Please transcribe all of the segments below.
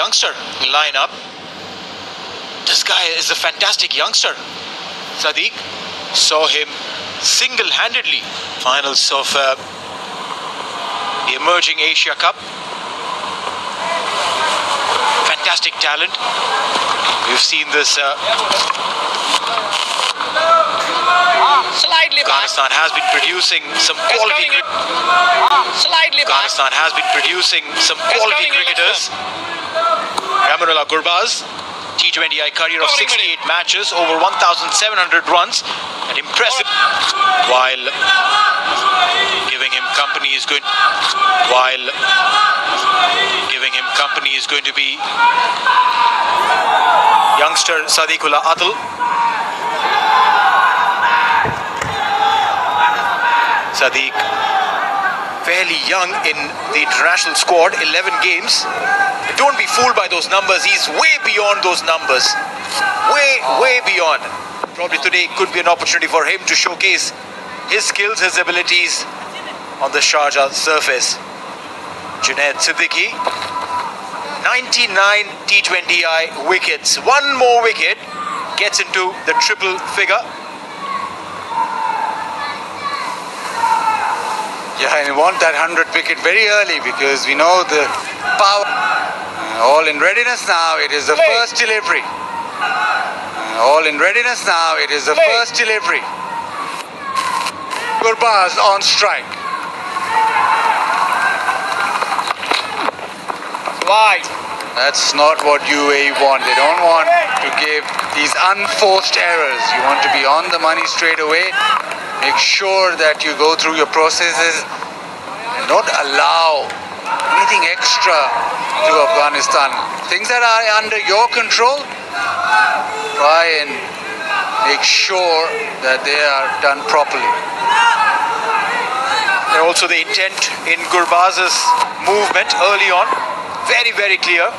youngster in lineup. This guy is a fantastic youngster. Sadiq saw him single-handedly. Finals of the emerging Asia Cup. Fantastic talent. We've seen this. Afghanistan has been producing some quality. Afghanistan has been producing some quality cricketers. Ramanullah Gurbaz, T20I career of 68 matches, over 1,700 runs, and impressive. While giving him company is going. While giving him company is going to be youngster Sadiqullah Adil. Sadiq, fairly young in the international squad, 11 games. But don't be fooled by those numbers. He's way beyond those numbers. Way beyond. Probably today could be an opportunity for him to showcase his skills, his abilities on the Sharjah surface. Junaid Siddiqui, 99 T20I wickets. One more wicket gets into the triple figure. Yeah, and we want that 100 wicket very early because we know the power. All in readiness now, it is the first delivery. All in readiness now, it is the first delivery. Gurbaz on strike. Wide. That's not what UAE want. They don't want to give these unforced errors. You want to be on the money straight away. Make sure that you go through your processes and don't allow anything extra to Afghanistan. Things that are under your control, try and make sure that they are done properly. And also the intent in Gurbaz's movement early on, very clear.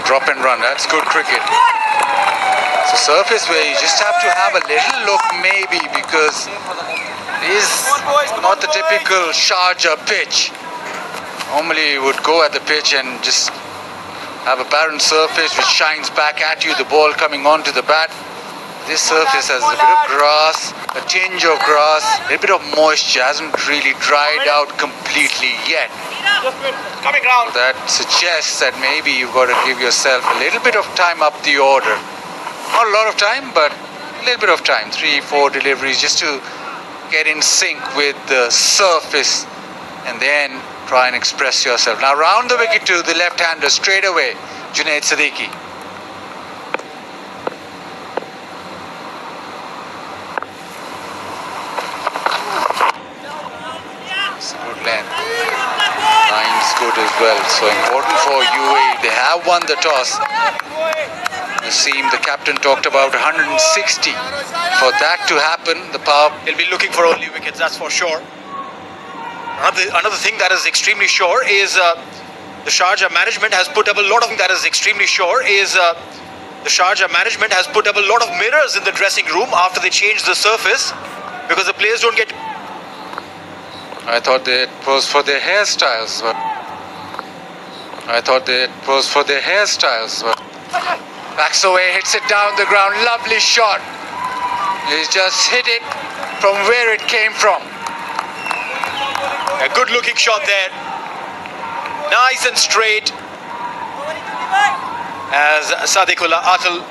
Drop and run, that's good cricket. It's a surface where you just have to have a little look maybe because it is not the typical Sharjah pitch. Normally you would go at the pitch and just have a barren surface which shines back at you, the ball coming onto the bat. This surface has a bit of grass, a tinge of grass, a little bit of moisture, hasn't really dried out completely yet. Coming round. That suggests that maybe you've got to give yourself a little bit of time up the order. Not a lot of time, but a little bit of time. 3-4 deliveries just to get in sync with the surface and then try and express yourself. Now round the wicket to the left-hander straight away, Junaid Siddiqui. It's a good length. Line's good as well. So important for UAE. They have won the toss. The captain talked about 160. For that to happen, the power... They'll be looking for early wickets, that's for sure. Another thing that is extremely sure is the Sharjah management has put up a lot of... That is extremely sure is the Sharjah management has put up a lot of mirrors in the dressing room after they changed the surface because the players don't get... I thought it was for their hairstyles. Backs away, hits it down the ground. Lovely shot. He's just hit it from where it came from. A good looking shot there. Nice and straight. As Sadiqullah Adil,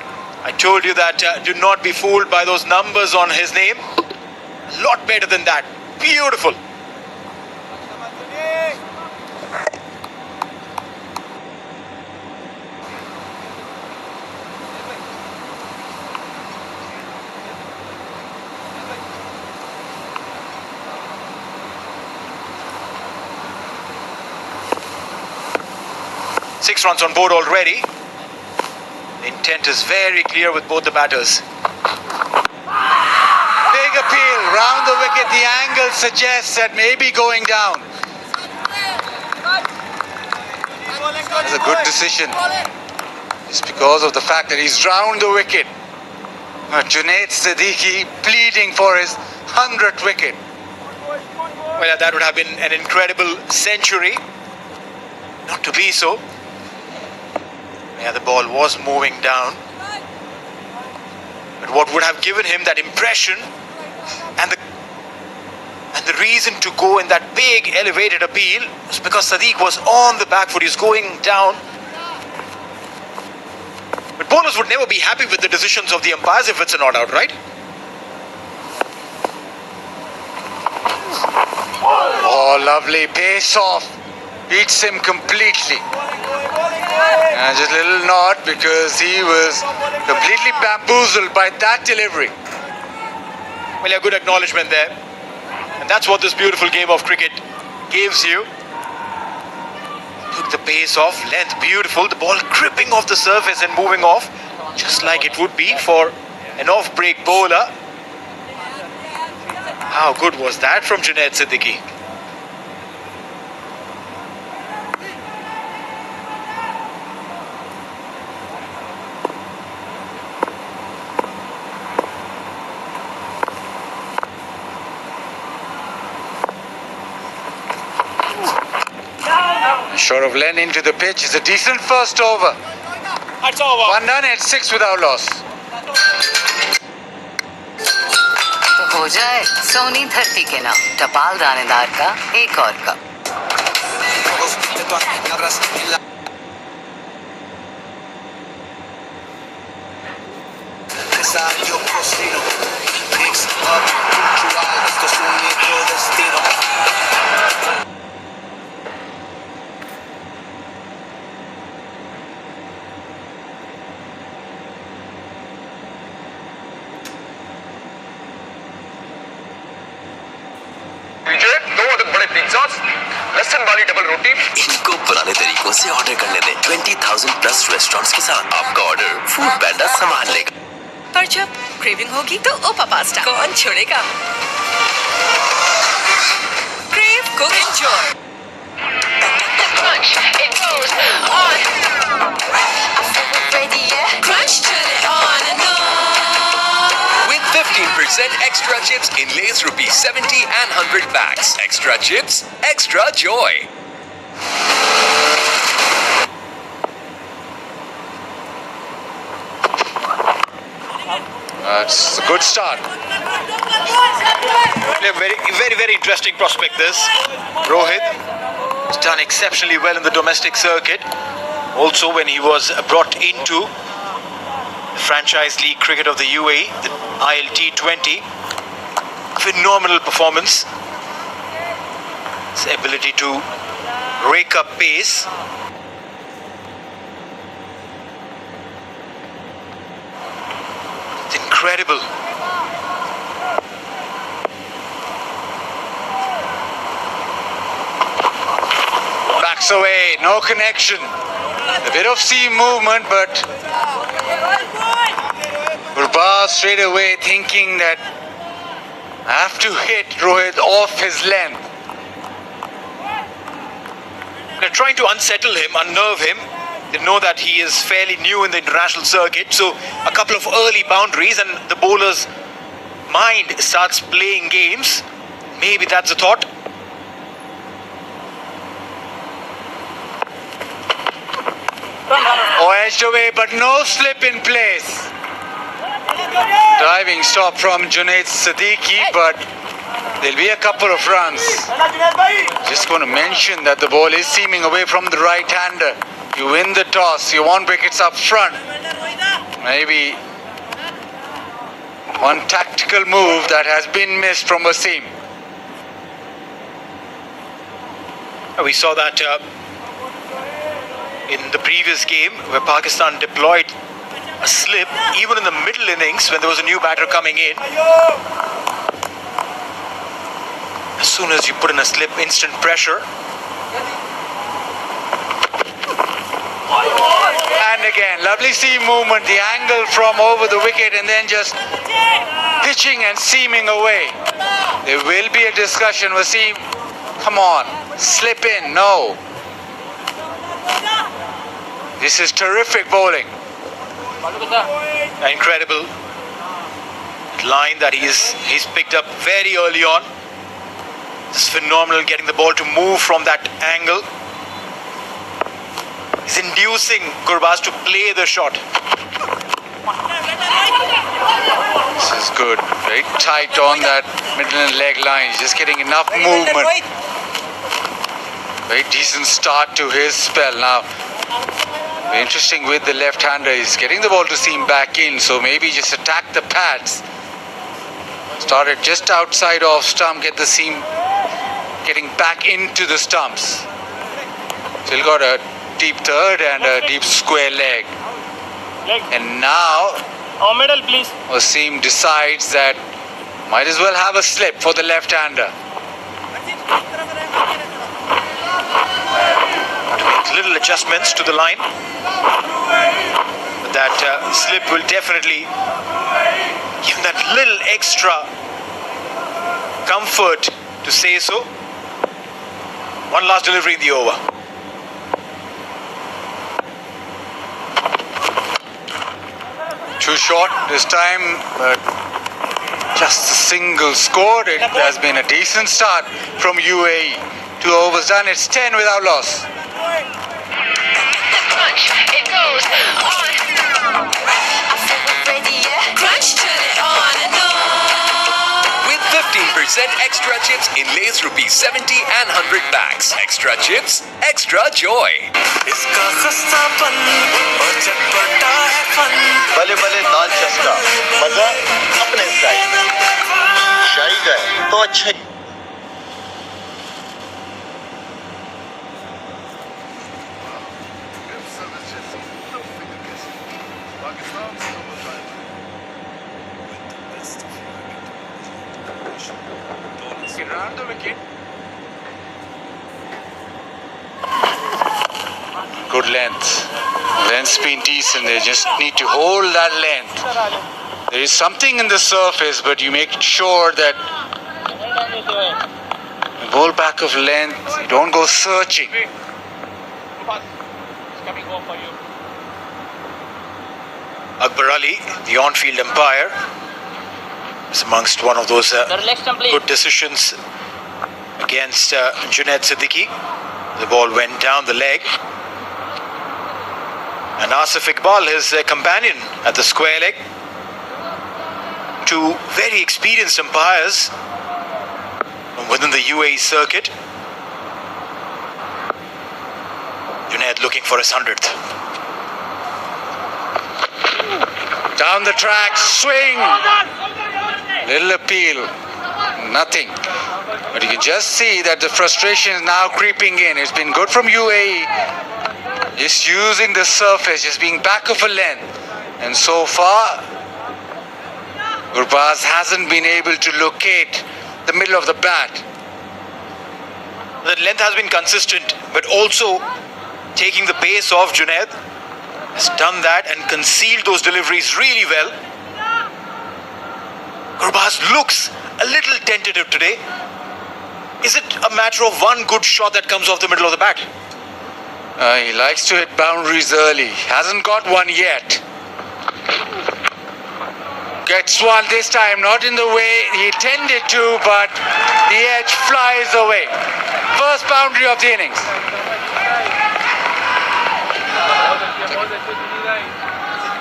I told you that do not be fooled by those numbers on his name. A lot better than that. Beautiful. Six runs on board already. The intent is very clear with both the batters. Big appeal, round the wicket. The angle suggests that maybe going down. That's a good decision. It's because of the fact that he's round the wicket. Junaid Siddiqui pleading for his 100th wicket. Well, that would have been an incredible century. Not to be so. Yeah, the ball was moving down. But what would have given him that impression and the reason to go in that big elevated appeal was because Sadiq was on the back foot. He's going down. But bowlers would never be happy with the decisions of the umpires if it's a not out, right? Oh, lovely. Pace off. Beats him completely. And just a little nod because he was completely bamboozled by that delivery. Well, yeah, good acknowledgement there. And that's what this beautiful game of cricket gives you. Took the pace off, length beautiful, the ball gripping off the surface and moving off, just like it would be for an off-break bowler. How good was that from Junaid Siddiqui? Short of length into the pitch. It's a decent first over. That's over. 1 done at 6 without loss. तो हो जाए सोनी धरती के नाम टपाल दानेदार का एक और कप इनको पुराने तरीकों से ऑर्डर करने दें 20,000 प्लस रेस्टोरेंट्स के साथ आपका ऑर्डर फूड पैंडा संभाल लेगा पर जब क्रेविंग होगी तो ओपा पास्ता कौन छोड़ेगा crave cook enjoy with 15% extra chips in Lay's rupees 70 and 100 packs. Extra chips, extra joy. That's a good start. Yeah, very interesting prospect this. Rohit has done exceptionally well in the domestic circuit. Also when he was brought into the franchise league cricket of the UAE, the ILT20. Phenomenal performance. His ability to rake up pace. It's incredible. Backs away, no connection. A bit of seam movement, but Gurbaz straight away thinking that I have to hit Rohit off his length. They're trying to unsettle him, unnerve him. They know that he is fairly new in the international circuit, so a couple of early boundaries and the bowler's mind starts playing games. Maybe that's the thought. Oh, edged away, but no slip in place. Diving stop from Junaid Siddiqui, but there'll be a couple of runs. Just going to mention that the ball is seaming away from the right-hander. You win the toss, you want wickets up front. Maybe one tactical move that has been missed from Wasim. We saw that in the previous game where Pakistan deployed a slip even in the middle innings when there was a new batter coming in. As soon as you put in a slip, instant pressure. And again, lovely seam movement, the angle from over the wicket and then just pitching and seaming away. There will be a discussion. Wasim, come on, slip in, no. This is terrific bowling. Incredible line that he's picked up very early on. It's phenomenal getting the ball to move from that angle. He's inducing Gurbaz to play the shot. This is good. Very tight on that middle and leg line. He's just getting enough movement. Very decent start to his spell. Now, very interesting with the left-hander. He's getting the ball to seam back in, so maybe just attack the pads. Started just outside of stump, get the seam getting back into the stumps. Still got a deep third and a deep square leg. And now middle, please. Wasim decides that might as well have a slip for the left-hander. Make little adjustments to the line. But that slip will definitely give him that little extra comfort to say so. One last delivery in the over. Too short this time, but just a single scored. It has been a decent start from UAE. 2 overs done, it's 10 without loss. It goes on. Crunch, turn it on and on. With 15% extra chips in Lay's rupees 70 and 100 packs. Extra chips, extra joy. भले भले दाल चस्का मजा अपने style शाही का है तो अच्छा ही Good length. Length's been decent. They just need to hold that length. There is something in the surface, but you make sure that you bowl back of length. You don't go searching. Akbar Ali, the on-field umpire, is amongst one of those good decisions against Junaid Siddiqui. The ball went down the leg. And Asif Iqbal, his companion at the square leg. Two very experienced umpires from within the UAE circuit. Junaid looking for his 100th. Down the track, swing. Little appeal, nothing. But you can just see that the frustration is now creeping in. It's been good from UAE. Just using the surface, just being back of a length. And so far, Gurbaz hasn't been able to locate the middle of the bat. The length has been consistent, but also taking the pace of Junaid. Has done that and concealed those deliveries really well. Gurbaz looks a little tentative today. Is it a matter of one good shot that comes off the middle of the bat? He likes to hit boundaries early. Hasn't got one yet. Gets one this time, not in the way he intended to, but the edge flies away. First boundary of the innings.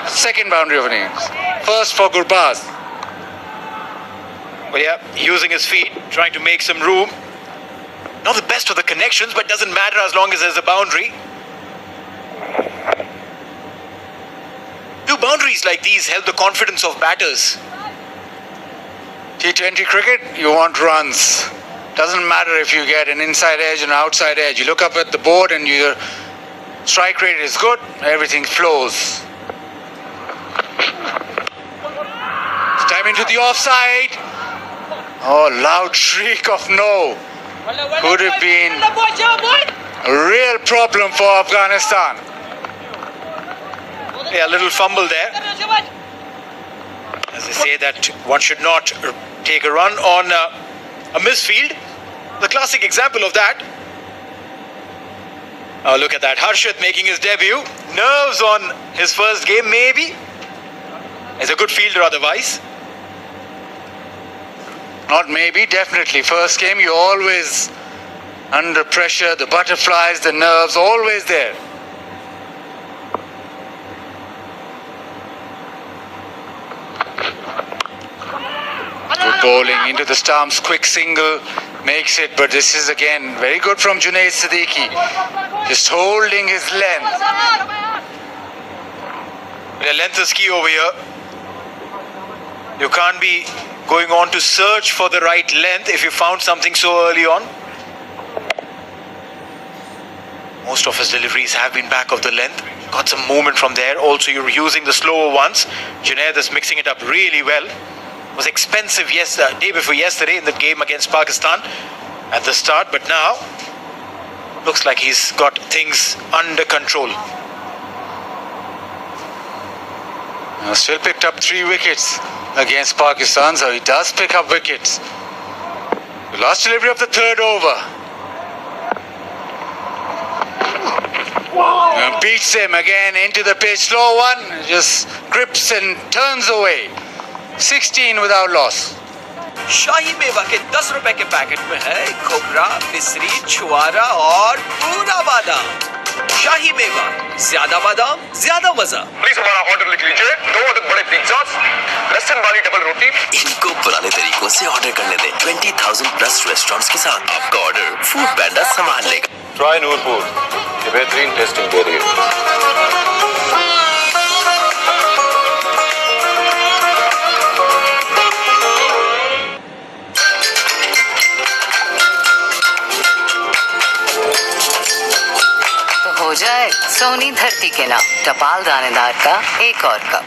Second boundary of an innings. First for Gurbaz. Well, yeah, using his feet, trying to make some room. Not the best of the connections, but doesn't matter as long as there's a boundary. Do boundaries like these help the confidence of batters? T20 cricket, you want runs. Doesn't matter if you get an inside edge and outside edge. You look up at the board and your strike rate is good, everything flows. It's time into the offside. Oh, loud shriek of no. Could have been a real problem for Afghanistan. Yeah, a little fumble there. As they say that one should not take a run on a misfield. The classic example of that. Oh, look at that. Harshit making his debut. Nerves on his first game, maybe. He's a good fielder otherwise. Not maybe, definitely. First game, you're always under pressure, the butterflies, the nerves, always there. Good bowling into the stumps, quick single, makes it, but this is again very good from Junaid Siddiqui. Just holding his length. Yeah, length is key over here. You can't be going on to search for the right length if you found something so early on. Most of his deliveries have been back of the length. Got some movement from there. Also, you're using the slower ones. Junaid is mixing it up really well. Was expensive day before yesterday in the game against Pakistan at the start, but now looks like he's got things under control. Still picked up 3 wickets against Pakistan, so he does pick up wickets. The last delivery of the third over. And beats him again into the pitch. Slow one, just grips and turns away. 16 without loss. शाही मेवा के 10 रुपए के packet में है खोखरा, मिश्री, छुआरा और पूरा बादाम। शाही मेवा, ज्यादा बादाम, ज्यादा मजा। प्लीज हमारा ऑर्डर लिख लीजिए। 2 अदद बड़े पिज़्ज़ास, लहसुन वाली डबल रोटी। इनको पुराने तरीकों से ऑर्डर करने दें। 20,000 प्लस रेस्टोरेंट्स के साथ आपका ऑर्डर फूड पैंडा संभाल लेगा। ट्राई नूरपुर, ये बेहतरीन टेस्टिंग दे रही है। हो जाए सोनी धरती के नाम टपाल दानेदार का एक और cup.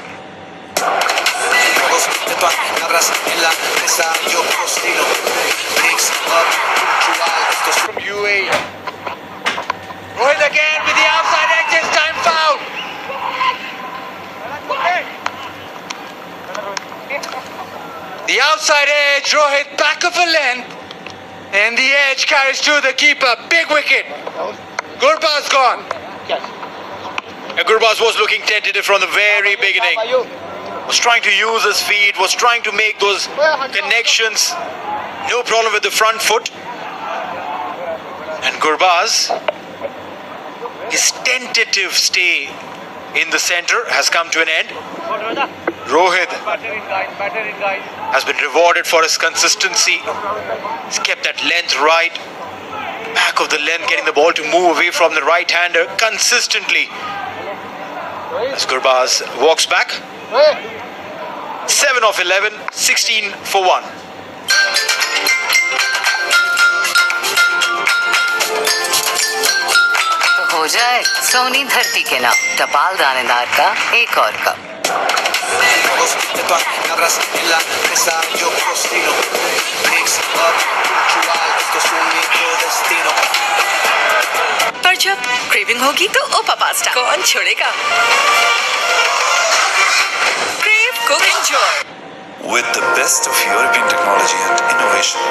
From UAE. Rohit again with the outside edge, this time foul. The outside edge, Rohit back of a length, and the edge carries to the keeper. Big wicket. Gurbaz gone. Gurbaz was looking tentative from the very beginning. Was trying to use his feet, was trying to make those connections. No problem with the front foot. And Gurbaz, his tentative stay in the center has come to an end. Rohit has been rewarded for his consistency. He's kept that length right. Back of the length, getting the ball to move away from the right-hander consistently. As Gurbaz walks back. 7 of 11, 16 for 1. तो हो जाए सोनी धरती के नाम टपाल दानेदार का एक और कप। पर जब क्रेविंग होगी तो ओपा पास्ता कौन छोड़ेगा? Crave cook enjoy. With the best of European technology and innovation,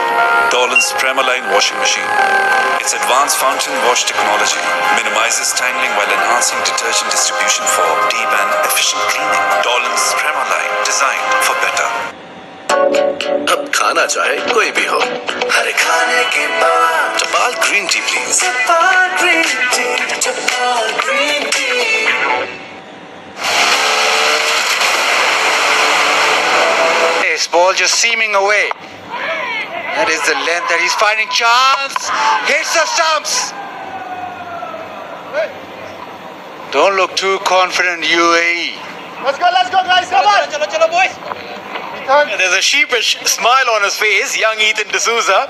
Dolan's Premaline washing machine. Its advanced fountain wash technology minimizes tangling while enhancing detergent distribution for deep and efficient cleaning. Dolan's Premaline, designed for better. अब खाना चाहे कोई भी हो, हर खाने के बाद टपाल ग्रीन टी प्लीज। टपाल ग्रीन टी, टपाल green tea. This ball just seaming away. That is the length that he's finding. Chance. Hits the stumps. Don't look too confident, UAE. Let's go guys, come on. चलो चलो boys। There's a sheepish smile on his face, young Ethan D'Souza.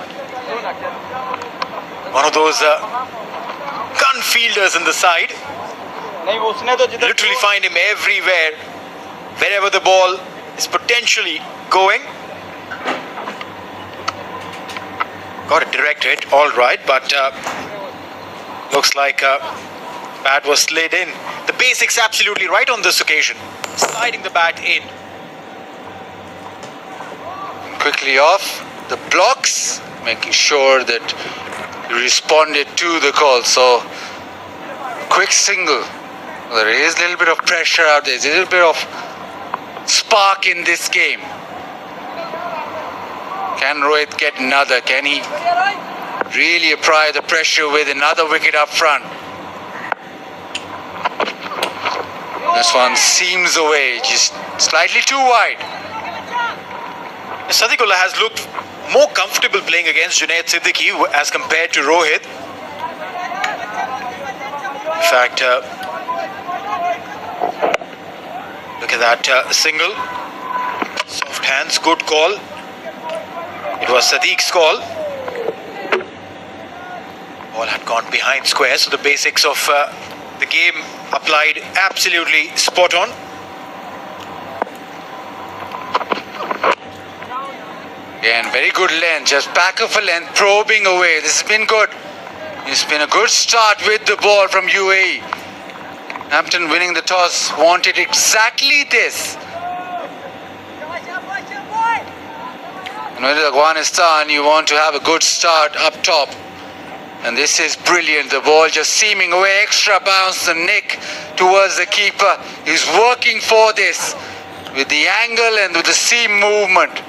One of those gun fielders in the side. Literally find him everywhere, wherever the ball is potentially going. Got a direct hit, all right, but looks like bat was slid in. The basics absolutely right on this occasion. Sliding the bat in. Quickly off the blocks, making sure that he responded to the call. So quick single. There is a little bit of pressure out there. There's a little bit of spark in this game. Can Rohit get another? Can he really apply the pressure with another wicket up front? This one seams away, just slightly too wide. Sadiqullah has looked more comfortable playing against Junaid Siddiqui as compared to Rohit. In fact, look at that single. Soft hands, good call. It was Sadiq's call. Ball had gone behind square, so the basics of the game applied absolutely spot on. Again, very good length, just back of a length, probing away. This has been good. It's been a good start with the ball from UAE. Hampton winning the toss, wanted exactly this. And with Afghanistan, you want to have a good start up top. And this is brilliant. The ball just seaming away, extra bounce and nick towards the keeper. He's working for this with the angle and with the seam movement.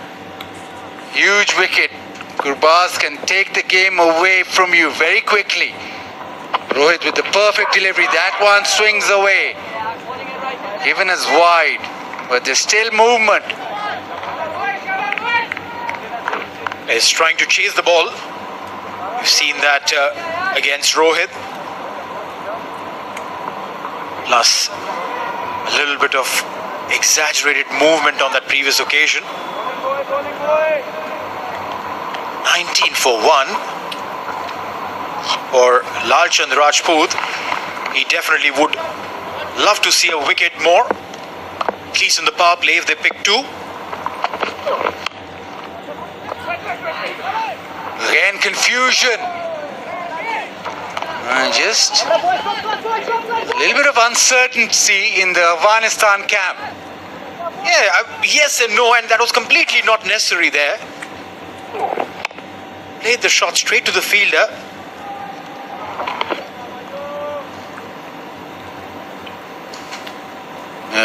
Huge wicket. Gurbaz can take the game away from you very quickly. Rohit with the perfect delivery. That one swings away. Given as wide, but there's still movement. Is trying to chase the ball. We've seen that against Rohit. Plus a little bit of exaggerated movement on that previous occasion. 19 for 1 for Lalchand Rajput. He definitely would love to see a wicket more, at least in the power play if they pick 2. Again, confusion. Just a little bit of uncertainty in the Afghanistan camp. Yeah, yes and no, and that was completely not necessary there. Played the shot straight to the fielder.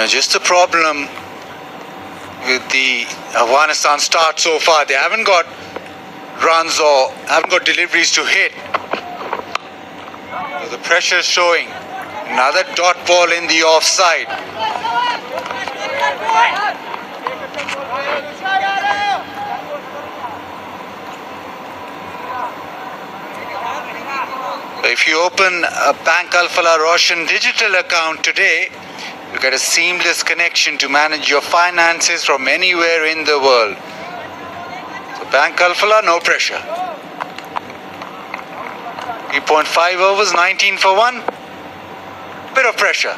Just a problem with the Afghanistan start so far. They haven't got runs or haven't got deliveries to hit. So the pressure is showing. Another dot ball in the offside. If you open a Bank Al-Falah Roshan digital account today, you get a seamless connection to manage your finances from anywhere in the world. So Bank Al-Falah, no pressure. 3.5 overs, 19 for 1. Bit of pressure.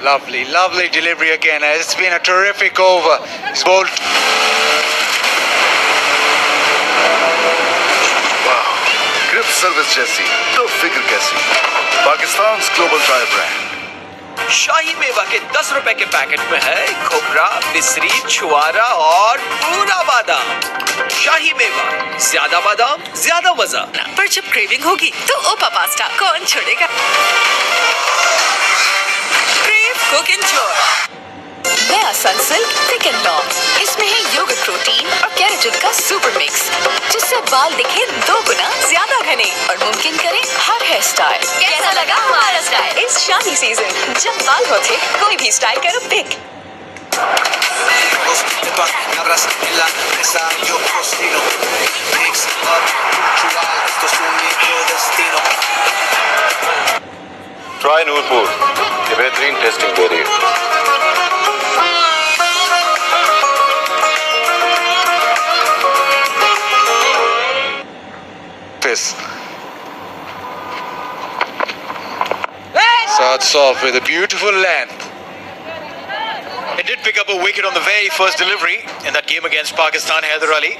Lovely, lovely delivery again. It's been a terrific over. He's bowled. Grip service जैसी तो फिक्र कैसी Pakistan global dry brand शाही मेवा के 10 रुपए के packet में है खोखरा, मिश्री, छुआरा और पूरा बादाम। शाही मेवा, ज्यादा बादाम, ज्यादा मजा। पर जब क्रेविंग होगी तो ओपा पास्ता कौन छोड़ेगा? Crave cook enjoy. नया सनसिल्क थिक एंड लॉन्ग। इसमें है योगर्ट प्रोटीन और केराटिन का सुपर मिक्स, जिससे बाल दिखे 2 गुना ज्यादा घने और मुमकिन करे हर हेयर स्टाइल। कैसा लगा हमारा स्टाइल इस शादी सीजन? जब बाल होते कोई भी स्टाइल करो पिक। ट्राई नूरपुर, ये बेहतरीन टेस्टिंग दे रही है। Starts off with a beautiful length. It did pick up a wicket on the very first delivery in that game against Pakistan, Haider Ali.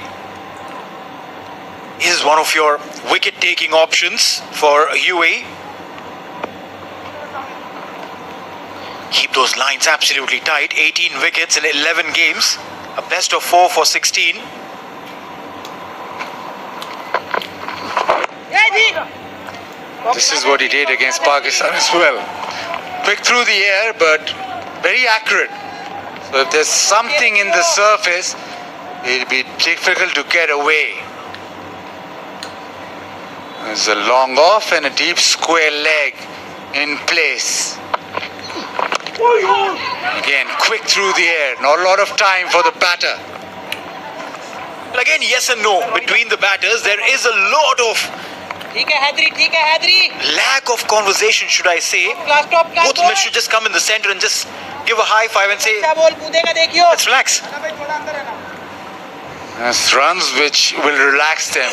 He is one of your wicket-taking options for UAE. Keep those lines absolutely tight. 18 wickets in 11 games. A best of 4 for 16. This is what he did against Pakistan as well. Quick through the air, but very accurate. So if there's something in the surface, it'll be difficult to get away. There's a long off and a deep square leg in place. Again, quick through the air. Not a lot of time for the batter. Well, again, yes and no. Between the batters, there is a lot of lack of conversation, should I say. Both men should just come in the center and just give a high five and say, let's relax. It's runs which will relax them.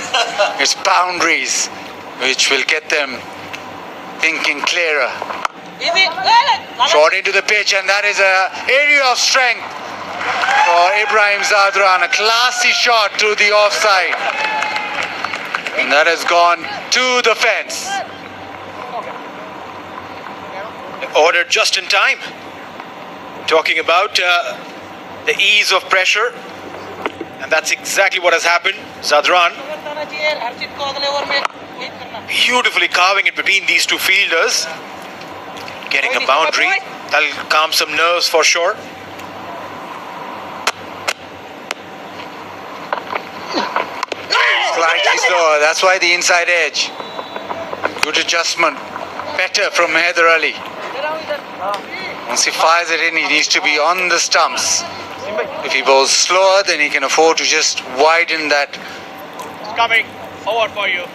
It's boundaries which will get them thinking clearer. Short into the pitch, and that is an area of strength for Ibrahim Zadran. A classy shot to the offside. And that has gone to the fence. Ordered just in time. Talking about the ease of pressure. And that's exactly what has happened. Zadran beautifully carving it between these two fielders. Getting a boundary. That'll calm some nerves for sure. Slightly slower. That's why the inside edge. Good adjustment. Better from Haider Ali. Once he fires it in, he needs to be on the stumps. If he bowls slower, then he can afford to just widen that Coming forward for you.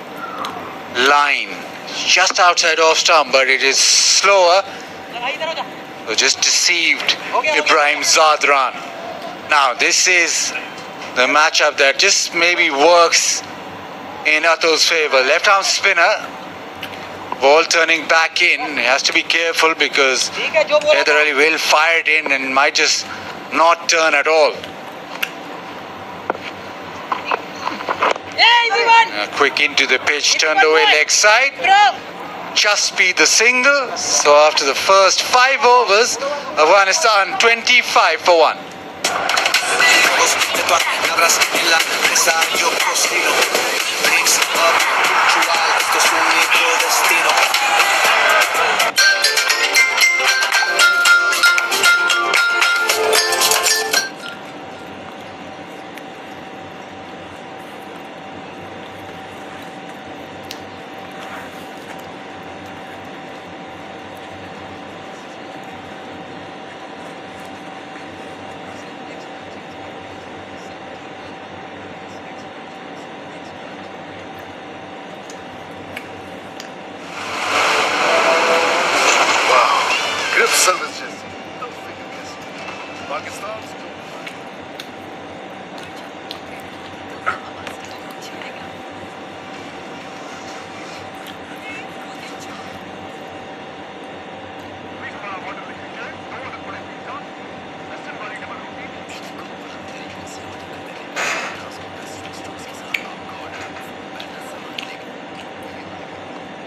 line. Just outside off stump, but it is slower. So just deceived Ibrahim Zadran. Now this is the matchup that just maybe works in Atul's favor. Left arm spinner. Ball turning back in. He has to be careful because Haider Ali will fire it in and might just not turn at all. Quick into the pitch, turned away leg side. Just beat the single. So after the first 5 overs, Afghanistan 25 for 1.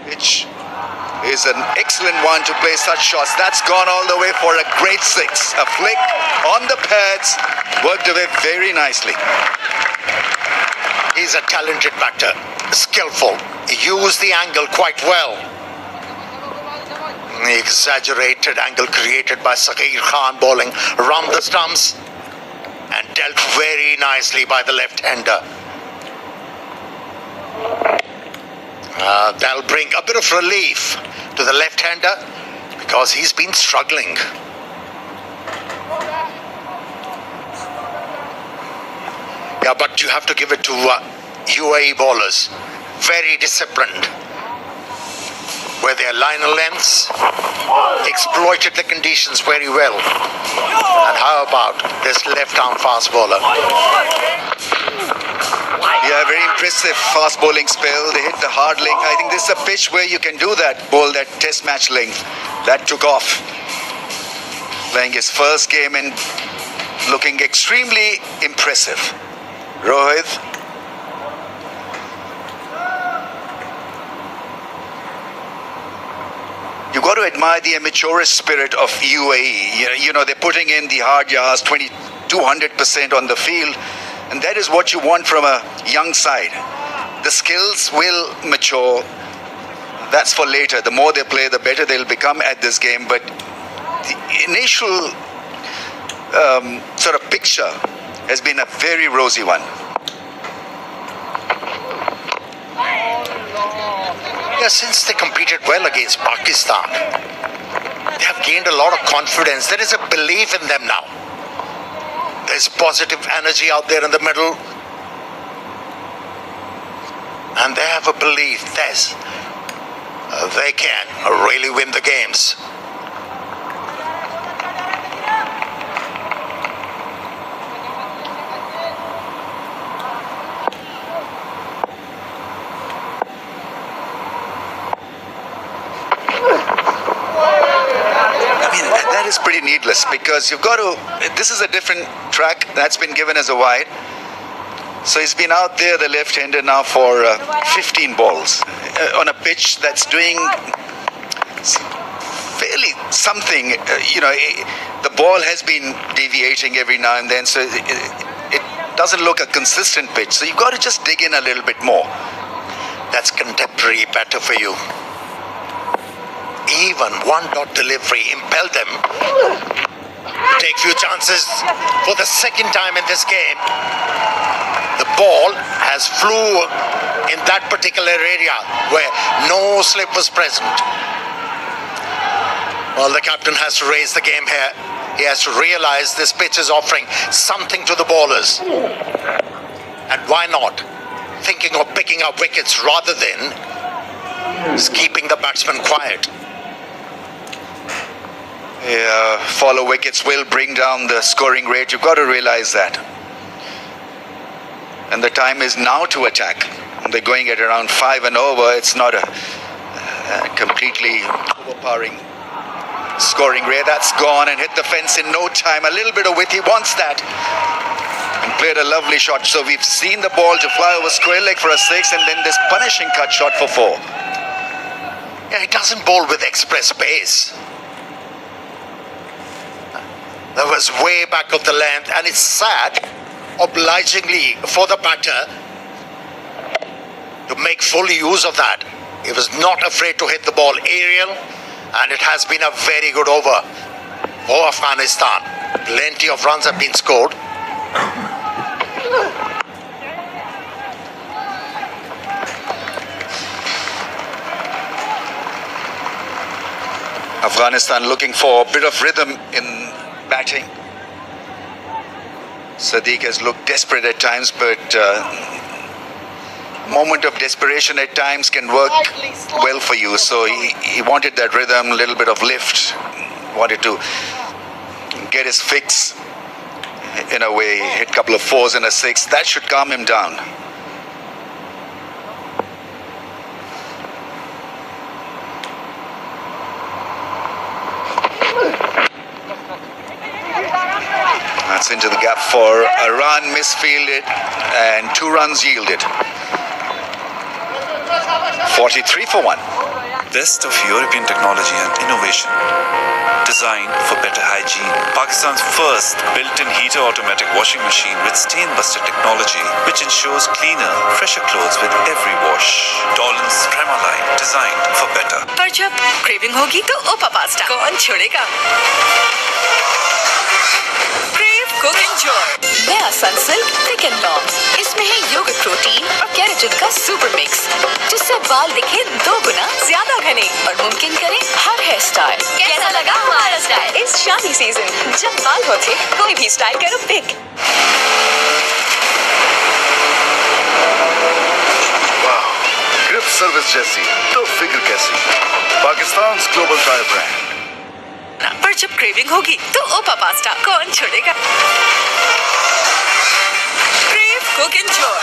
Which is an excellent one to play such shots. That's gone all the way for a great 6. A flick on the pads, worked away very nicely. He's a talented batter, skillful. He used the angle quite well. The exaggerated angle created by Saghir Khan bowling around the stumps and dealt very nicely by the left-hander. That'll bring a bit of relief to the left-hander because he's been struggling. Yeah, but you have to give it to UAE bowlers. Very disciplined. Where their liner lengths exploited the conditions very well. And how about this left-arm fast bowler? Yeah, very impressive fast bowling spell. They hit the hard length. I think this is a pitch where you can do that, bowl that test match length. That took off. Playing his first game and looking extremely impressive. Rohit. You got to admire the amateurish spirit of UAE. You know, they're putting in the hard yards, 200% on the field. And that is what you want from a young side. The skills will mature. That's for later. The more they play, the better they'll become at this game. But the initial sort of picture has been a very rosy one. Yeah, since they competed well against Pakistan, they have gained a lot of confidence. There is a belief in them now. There's positive energy out there in the middle. And they have a belief that they can really win the games. That is pretty needless because you've got to, this is a different track that's been given as a wide. So he's been out there, the left-hander, now for 15 balls on a pitch that's doing fairly something. The ball has been deviating every now and then, so it doesn't look a consistent pitch. So you've got to just dig in a little bit more. That's contemporary better for you. Even one-dot delivery impelled them to take few chances for the second time in this game. The ball has flew in that particular area where no slip was present. Well, the captain has to raise the game here. He has to realize this pitch is offering something to the bowlers. And why not? Thinking of picking up wickets rather than keeping the batsman quiet. Follow wickets will bring down the scoring rate. You've got to realize that. And the time is now to attack. They're going at around 5 and over. It's not a completely overpowering scoring rate. That's gone and hit the fence in no time. A little bit of width. He wants that. And played a lovely shot. So we've seen the ball to fly over square leg for a 6 and then this punishing cut shot for 4. Yeah, he doesn't bowl with express pace. That was way back of the length, and it's sad, obligingly, for the batter to make full use of that. He was not afraid to hit the ball aerial, and it has been a very good over for Afghanistan. Plenty of runs have been scored. Afghanistan looking for a bit of rhythm in batting. Sadiq has looked desperate at times, but moment of desperation at times can work well for you. So he wanted that rhythm, a little bit of lift, wanted to get his fix in a way, hit a couple of 4s and a 6. That should calm him down. That's into the gap for a run, misfielded, and 2 runs yielded. 43 for 1. Best of European technology and innovation. Designed for better hygiene. Pakistan's first built-in heater automatic washing machine with stain-buster technology, which ensures cleaner, fresher clothes with every wash. Dolan's Prema line, designed for better. पर जब craving होगी तो ओपा pasta कौन छोड़ेगा? Cook Enjoy नया Sunsilk thick and long. इसमें है yogurt protein और केराटिन का सुपर मिक्स, जिससे बाल दिखे 2 गुना ज्यादा घने और मुमकिन करे हर हेयर स्टाइल। कैसा लगा हमारा स्टाइल इस शादी सीजन? जब बाल होते कोई भी स्टाइल करो पिक। वाह, ग्रिप सर्विस जैसी तो फिगर कैसी? Pakistan global tyre brand. पर जब क्रेविंग होगी तो ओपा पास्ता कौन छोड़ेगा? Crave cook enjoy.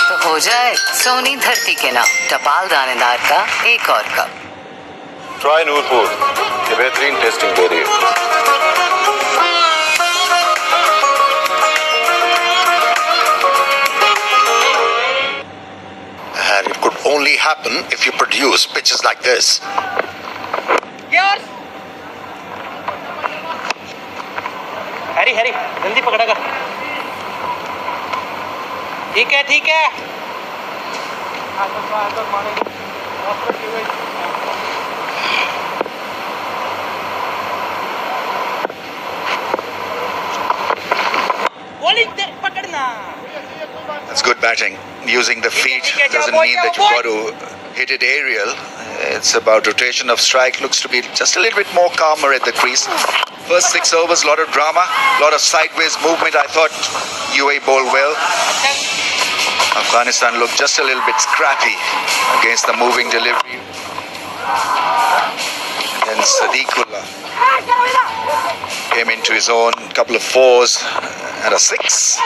तो हो जाए सोनी धरती के नाम टपाल दानेदार का एक और कप। ट्राई नूरपुर, ये बेहतरीन टेस्टिंग दे रही है। And it could only happen if you produce pitches like this. Harry Harry जल्दी पकड़ा कर। ठीक है। That's good batting. Using the feet doesn't mean that you've got to hit it aerial. It's about rotation of strike. Looks to be just a little bit more calmer at the crease. First 6 overs, a lot of drama, a lot of sideways movement. I thought UAE bowled well. Afghanistan looked just a little bit scrappy against the moving delivery. And then Sadiqullah came into his own, couple of 4s and a 6.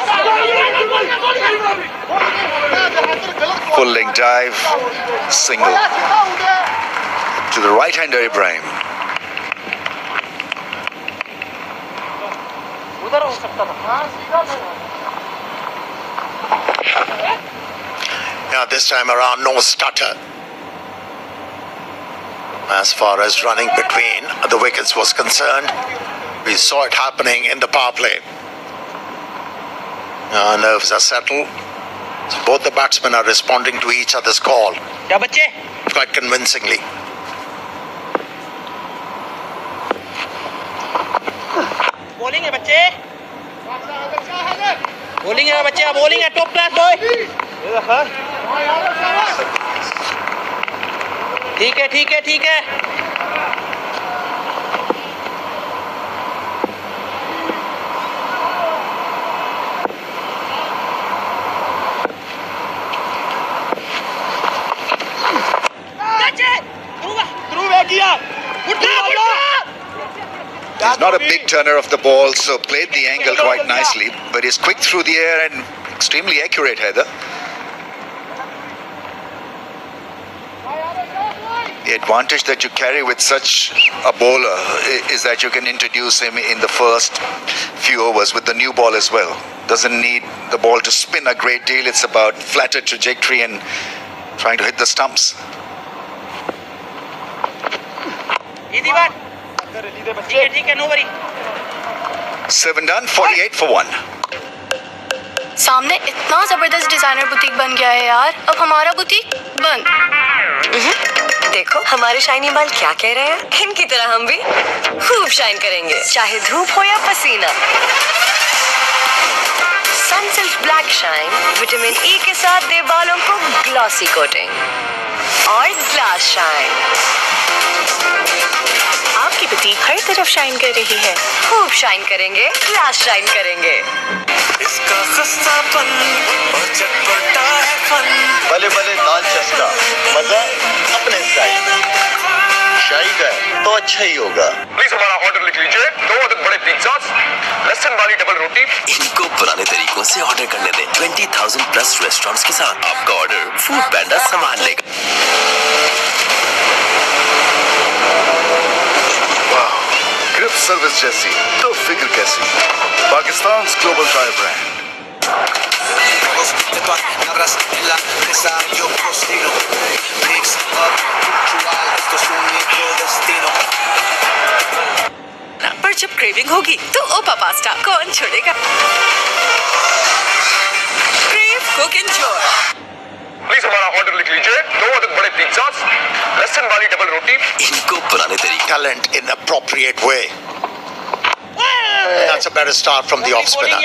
Full length dive, single. To the right-hander Ibrahim. Now this time around, no stutter. As far as running between the wickets was concerned, we saw it happening in the power play. Our nerves are settled. So both the batsmen are responding to each other's call quite convincingly. Bowling है बच्चे. Bowling है बच्चे, bowling है top class boy. ठीक है ठीक है ठीक है. He's not a big turner of the ball, so played the angle quite nicely, but he's quick through the air and extremely accurate, Heather. The advantage that you carry with such a bowler is that you can introduce him in the first few overs with the new ball as well. Doesn't need the ball to spin a great deal. It's about flatter trajectory and trying to hit the stumps. Easy one. ठीक है, no worry. 7 done, 48 for 1. सामने इतना जबरदस्त designer boutique बन गया है यार. अब हमारा बुटीक बंद. देखो हमारे शाइनी बाल क्या कह रहे हैं. इनकी तरह हम भी खूब शाइन करेंगे, चाहे धूप हो या पसीना. Sunsilk black shine vitamin E के साथ दे बालों को ग्लॉसी कोटिंग. और ग्लास शाइन, आपकी बुटीक हर तरफ शाइन कर रही है. खूब शाइन करेंगे, ग्लास शाइन करेंगे. इसका खस्तापन और चटपटा है फन. भले भले दाल चस्का, मजा अपने स्टाइल. शाही का है तो अच्छा ही होगा. प्लीज हमारा ऑर्डर लिख लीजिए. 2 अदद बड़े पिज्जास, लहसुन वाली डबल रोटी. इनको पुराने तरीकों से ऑर्डर करने दें. 20,000 प्लस रेस्टोरेंट्स के साथ आपका ऑर्डर फूड पैंडा संभाल लेगा. ग्रिप सर्विस जैसी तो फिक्र कैसी. Pakistan global tyre brand. पर जब क्रेविंग होगी तो ओपा पास्ता कौन छोड़ेगा. Crave cook enjoy. प्लीज हमारा ऑर्डर लिख लीजिए. 2 अदद बड़े पिज्जास, लहसुन वाली डबल रोटी. इनको पुराने तरीके. Talent in appropriate way. That's a better start from the off spinner.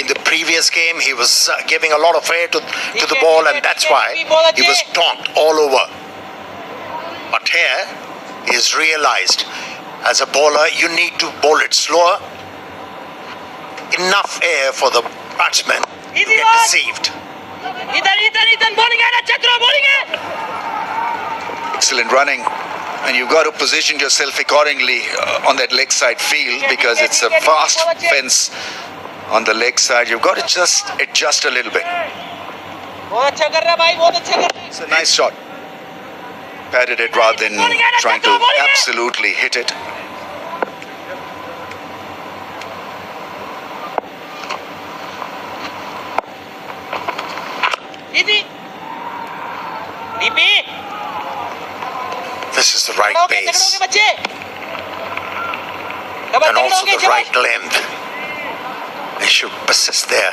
In the previous game, he was giving a lot of air to the ball, and that's why he was tonked all over. But here, he's realized, as a bowler, you need to bowl it slower. Enough air for the batsman to get deceived. Excellent running. And you've got to position yourself accordingly on that leg side field, because it's a fast fence on the leg side. You've got to just adjust a little bit. It's a nice shot. Patted it rather than trying to absolutely hit it. This is the right pace and also the right length. They should persist there.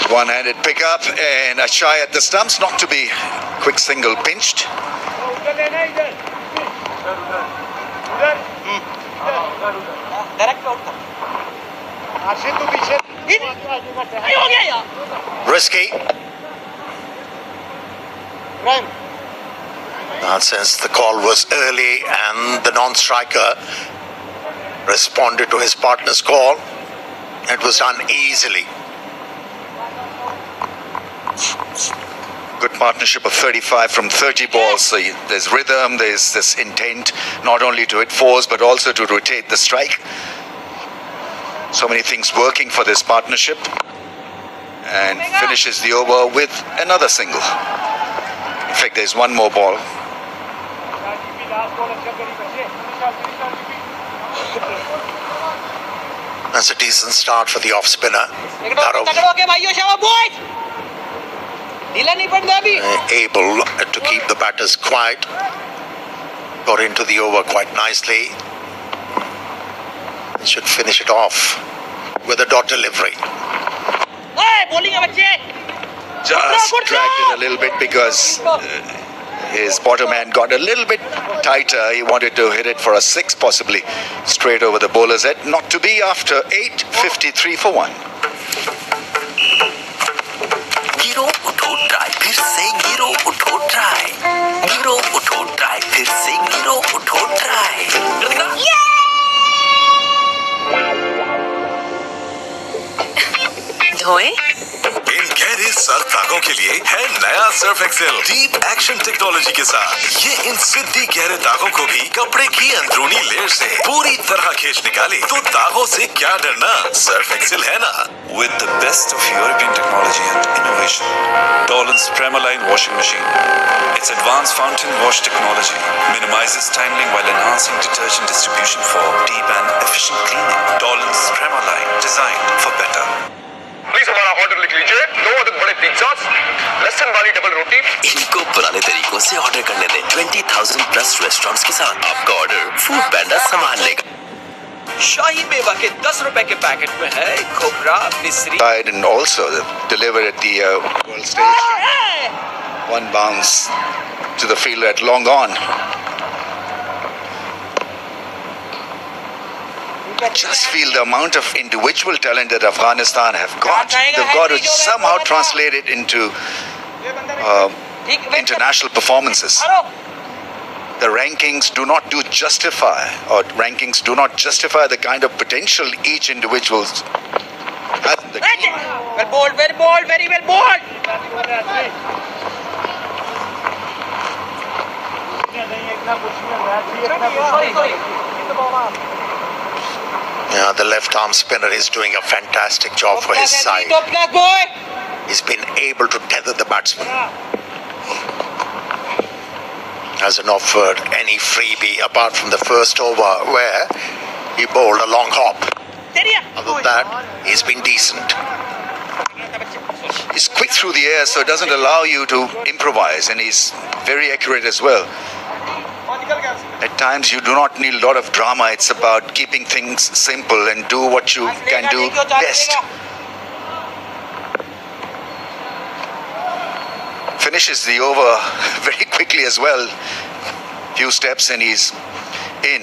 One-handed pickup and a shy at the stumps, not to be quick single pinched. Risky. Since the call was early and the non-striker responded to his partner's call, it was done easily. Good partnership of 35 from 30 balls. So there's rhythm, there's this intent, not only to hit fours, but also to rotate the strike. So many things working for this partnership. And finishes the over with another single. In fact, there's one more ball. That's a decent start for the off-spinner. Able to keep the batters quiet. Got into the over quite nicely. Should finish it off with a dot delivery. Just dragged it a little bit because his bottom hand got a little bit tighter. He wanted to hit it for a 6, possibly straight over the bowler's head. Not to be after 8, 53 for 1. गिरो उठो try फिर से गिरो उठो try गिरो उठो try फिर से गिरो उठो ट्राई धोए इन गहरे सर्फ दागों के लिए है नया Surf Excel deep action technology के साथ। ये इन सिद्धि गहरे दागों को भी कपड़े की अंदरूनी लेयर से पूरी तरह खींच निकाले। तो दागों से क्या डरना, सर्फ एक्सेल है ना। With the best of European technology and innovation, Dolan's Premaline washing machine. Its advanced fountain wash technology minimizes tangling while enhancing detergent distribution for deep and efficient cleaning. Dolan's Premaline, designed for better. Please हमारा order लिख लीजिए, 2 अदद बड़े pizzas, लहसुन वाली double रोटी। इनको पुराने तरीकों से ऑर्डर करने दें। 20,000 प्लस रेस्टोरेंट्स के साथ आपका ऑर्डर फूड पैंडा संभाल लेगा। शाही मेवा के 10 रुपए के पैकेट में है खोपरा, मिश्री। And also delivered at the world stage. One bounce to the fielder at long on. Just feel the amount of individual talent that Afghanistan have got. They've got to somehow translate it into international performances. The rankings do not justify the kind of potential each individual has in the game. Well bowled, very well bowled. Yeah, the left arm spinner is doing a fantastic job for his side. He's been able to tether the batsman. Hasn't offered any freebie apart from the first over where he bowled a long hop. Other than that, he's been decent. He's quick through the air, so it doesn't allow you to improvise, and he's very accurate as well. At times you do not need a lot of drama. It's about keeping things simple and do what you can do best. Finishes the over very quickly as well. Few steps and he's in.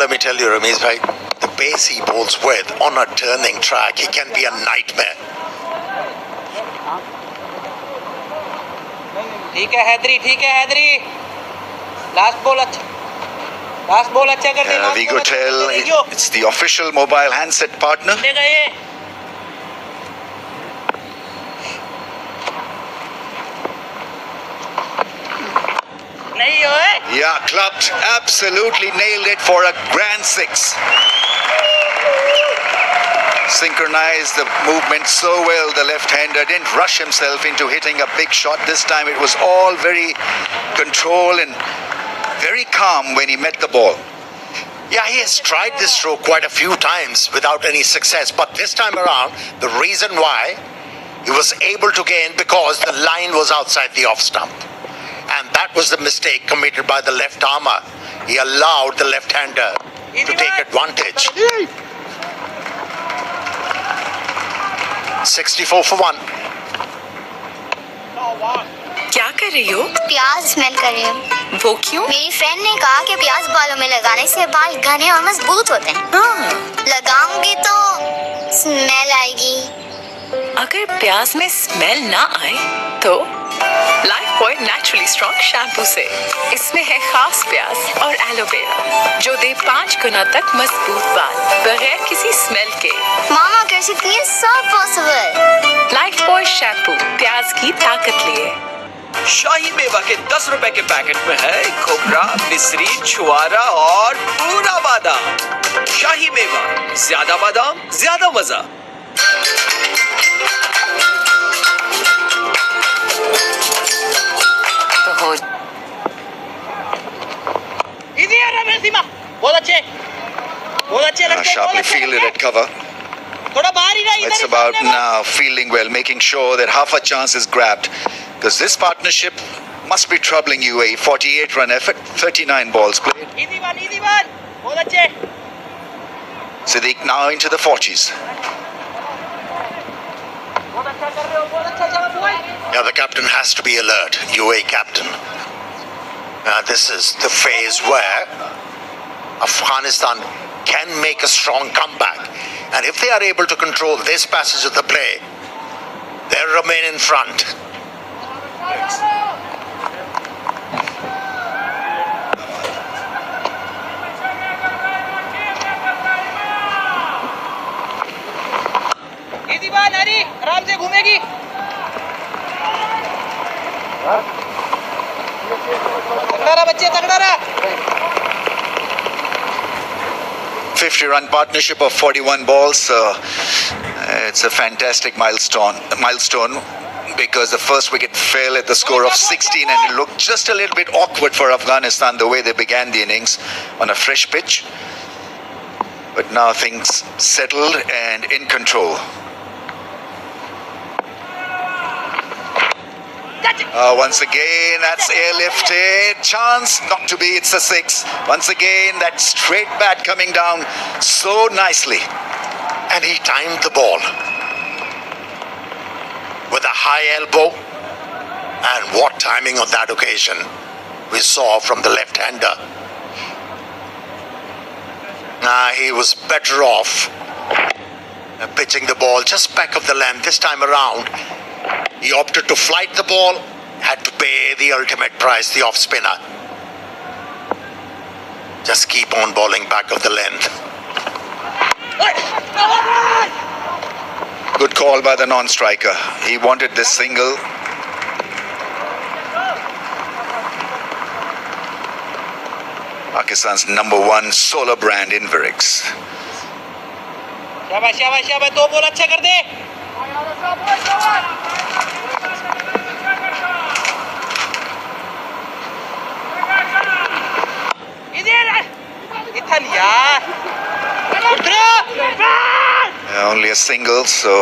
Let me tell you, Ramesh bhai, the pace he bowls with on a turning track, he can be a nightmare. ठीक है Hydari last ball अच्छा कर दे। Vigotel, it's the official mobile handset partner. Yeah, clubbed, absolutely nailed it for a grand 6. Synchronized the movement so well, the left-hander didn't rush himself into hitting a big shot. This time it was all very controlled and very calm when he met the ball. Yeah, he has tried this stroke quite a few times without any success, but this time around, the reason why he was able to gain because the line was outside the off stump. And that was the mistake committed by the left armer. He allowed the left-hander to take advantage. 64 for 1. क्या कर रही हो? प्याज smell कर रही हूँ। वो क्यों? मेरी फ्रेंड ने कहा कि प्याज बालों में लगाने से बाल घने और मजबूत होते हैं। लगाऊंगी तो स्मेल आएगी। अगर प्याज में स्मेल ना आए तो life boy naturally strong shampoo से। इसमें है खास प्याज और एलोवेरा जो दे 5 गुना तक मजबूत बाल बगैर किसी स्मेल के। मामा कर सकती है सब पॉसिबल। लाइफ बॉय शैम्पू, प्याज की ताकत लिए। शाही मेवा के 10 रुपए के पैकेट में है खोखरा, मिश्री, छुआरा और पूरा बादाम। शाही मेवा, ज्यादा बादाम, ज्यादा मजा। बहुत अच्छे Sharply fielded at cover. It's about now fielding well, making sure that half a chance is grabbed. Because this partnership must be troubling UAE. 48 run effort, 39 balls played. Easy one. बहुत अच्छे. Siddiq now into the 40s. Now the captain has to be alert, UAE captain. This is the phase where Afghanistan can make a strong comeback. And if they are able to control this passage of the play, they'll remain in front. Easy one, हरी, आराम से घूमेगी. तगड़ा रहा बच्चे, तगड़ा रहा. 50-run partnership of 41 balls. It's a fantastic milestone because the first wicket fell at the score of 16 and it looked just a little bit awkward for Afghanistan the way they began the innings on a fresh pitch. But now things settled and in control. Once again, that's airlifted. Chance not to be, it's a 6. Once again, that straight bat coming down so nicely. And he timed the ball with a high elbow. And what timing on that occasion we saw from the left-hander. He was better off pitching the ball just back of the length. This time around, he opted to flight the ball, had to pay the ultimate price, the off-spinner. Just keep on bowling back of the length. Good call by the non-striker. He wanted this single. Pakistan's #1 solar brand Inverix. शाबाश 2 ball अच्छा कर दे. इधर यार. Only a single, so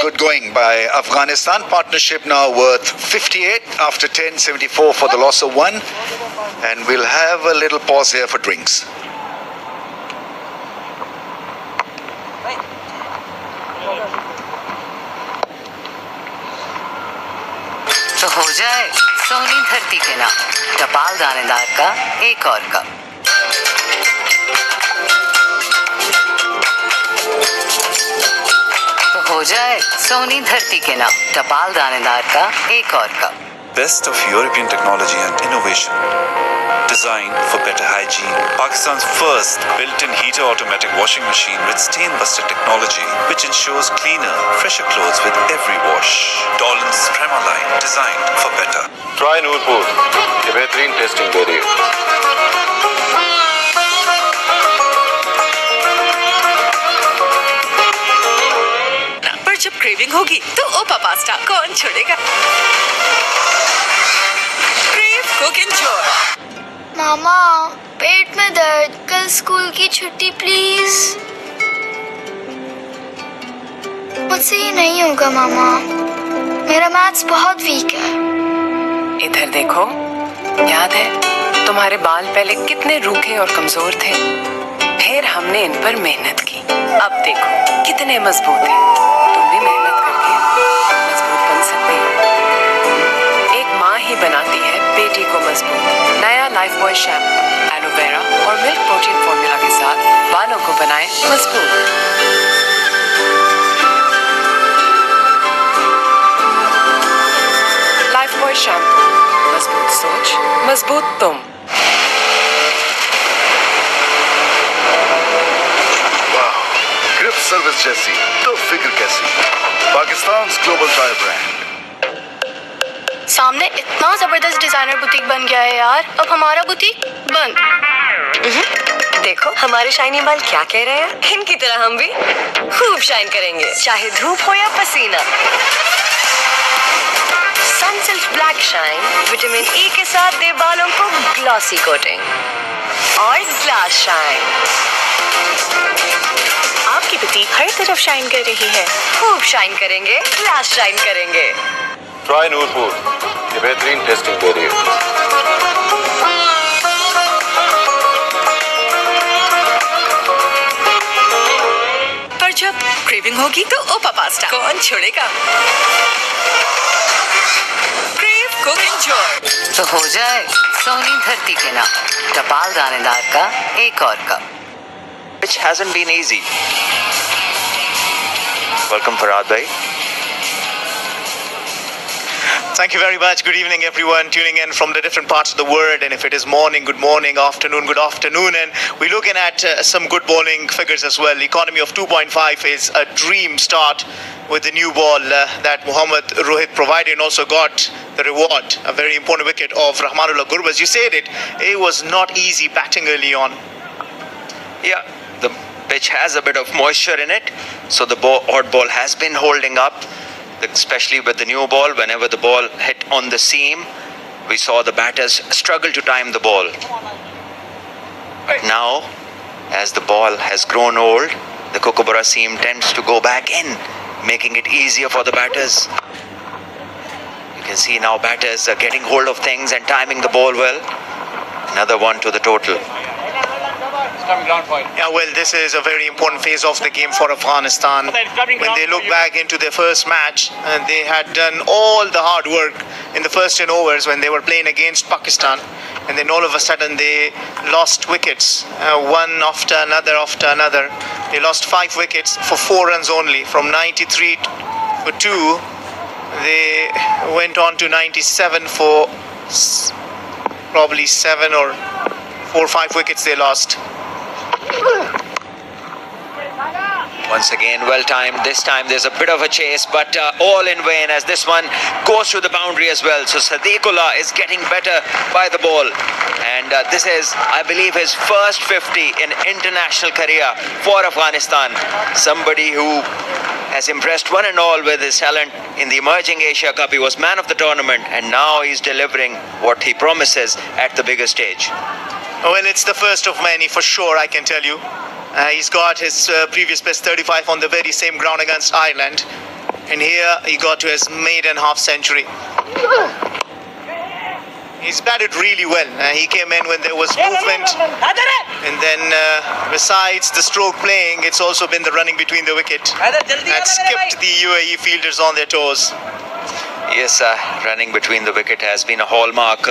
good going by Afghanistan. Partnership now worth 58 after 10, 74 for the loss of 1. And we'll have a little pause here for drinks. तो हो जाए सोनी धरती के नाम टपाल दानेदार का एक और कप. तो हो जाए सोनी धरती के नाम टपाल दानेदार का एक और cup. Best of European technology and innovation. Designed for better hygiene. Pakistan's first built-in heater automatic washing machine with stain-buster technology, which ensures cleaner, fresher clothes with every wash. Dolan's Prema line, designed for better. Try Noorpur. ये बेहतरीन testing दे रही है. पर जब craving होगी तो ओपा pasta कौन छोड़ेगा. Crave cook enjoy. मामा पेट में दर्द, कल स्कूल की छुट्टी प्लीज. मुझसे ये नहीं होगा मामा, मेरा मैथ्स बहुत वीक है. इधर देखो, याद है तुम्हारे बाल पहले कितने रूखे और कमजोर थे, फिर हमने इन पर मेहनत की, अब देखो कितने मजबूत हैं. तुम भी मेहनत करके मजबूत बन सकते हो. शैम्पू एलोवेरा और मिल्क प्रोटीन फॉर्मूला के साथ बालों को बनाएं मजबूत। लाइफ बॉय शैम्पू, मजबूत सोच, मजबूत तुम। ग्रिप सर्विस जैसी तो फिक्र कैसी। Pakistan global tyre brand. सामने इतना जबरदस्त डिजाइनर बुटीक बन गया है यार, अब हमारा बुटीक बंद। देखो हमारे शाइनी बाल क्या कह रहे हैं, इनकी तरह हम भी खूब शाइन करेंगे, चाहे धूप हो या पसीना। Sunsilk black shine vitamin E के साथ दे बालों को ग्लॉसी कोटिंग और ग्लास शाइन। आपकी बुटीक हर तरफ शाइन कर रही है। खूब शाइन करेंगे, ग्लास शाइन करेंगे। ट्राई नूरपुर, ये बेहतरीन टेस्टिंग दे रही है। पर जब क्रेविंग होगी तो ओपा पास्ता कौन छोड़ेगा। Crave cook enjoy. तो हो जाए सोनी धरती के नाम टपाल दानेदार का एक और cup. Which hasn't been easy. Welcome Farhad bhai. Thank you very much. Good evening, everyone tuning in from the different parts of the world. And if it is morning, good morning, afternoon, good afternoon. And we're looking at some good bowling figures as well. Economy of 2.5 is a dream start with the new ball that Mohammad Rohit provided, and also got the reward, a very important wicket of Rahmanullah Gurbaz. You said it was not easy batting early on. Yeah, the pitch has a bit of moisture in it, so the odd ball has been holding up. Especially with the new ball, whenever the ball hit on the seam, we saw the batters struggle to time the ball. But now, as the ball has grown old, the Kookaburra seam tends to go back in, making it easier for the batters. You can see now batters are getting hold of things and timing the ball well. Another one to the total. Yeah, well, this is a very important phase of the game for Afghanistan. When they look back into their first match, they had done all the hard work in the first 10 overs when they were playing against Pakistan, and then all of a sudden they lost wickets, one after another. They lost 5 wickets for 4 runs only. From 93 for 2, they went on to 97 for probably 7 or 4 or 5 wickets they lost. Once again, well timed. This time there's a bit of a chase, but all in vain as this one goes through the boundary as well. So Sadiqullah is getting better by the ball. And this is, I believe, his first 50 in international career for Afghanistan. Somebody who has impressed one and all with his talent in the emerging Asia Cup. He was man of the tournament, and now he's delivering what he promises at the bigger stage. Well, it's the first of many for sure, I can tell you. He's got his previous best 35 on the very same ground against Ireland. And here he got to his maiden half century. He's batted really well. He came in when there was movement. And then besides the stroke playing, it's also been the running between the wicket that skipped the UAE fielders on their toes. Yes, running between the wicket has been a hallmark.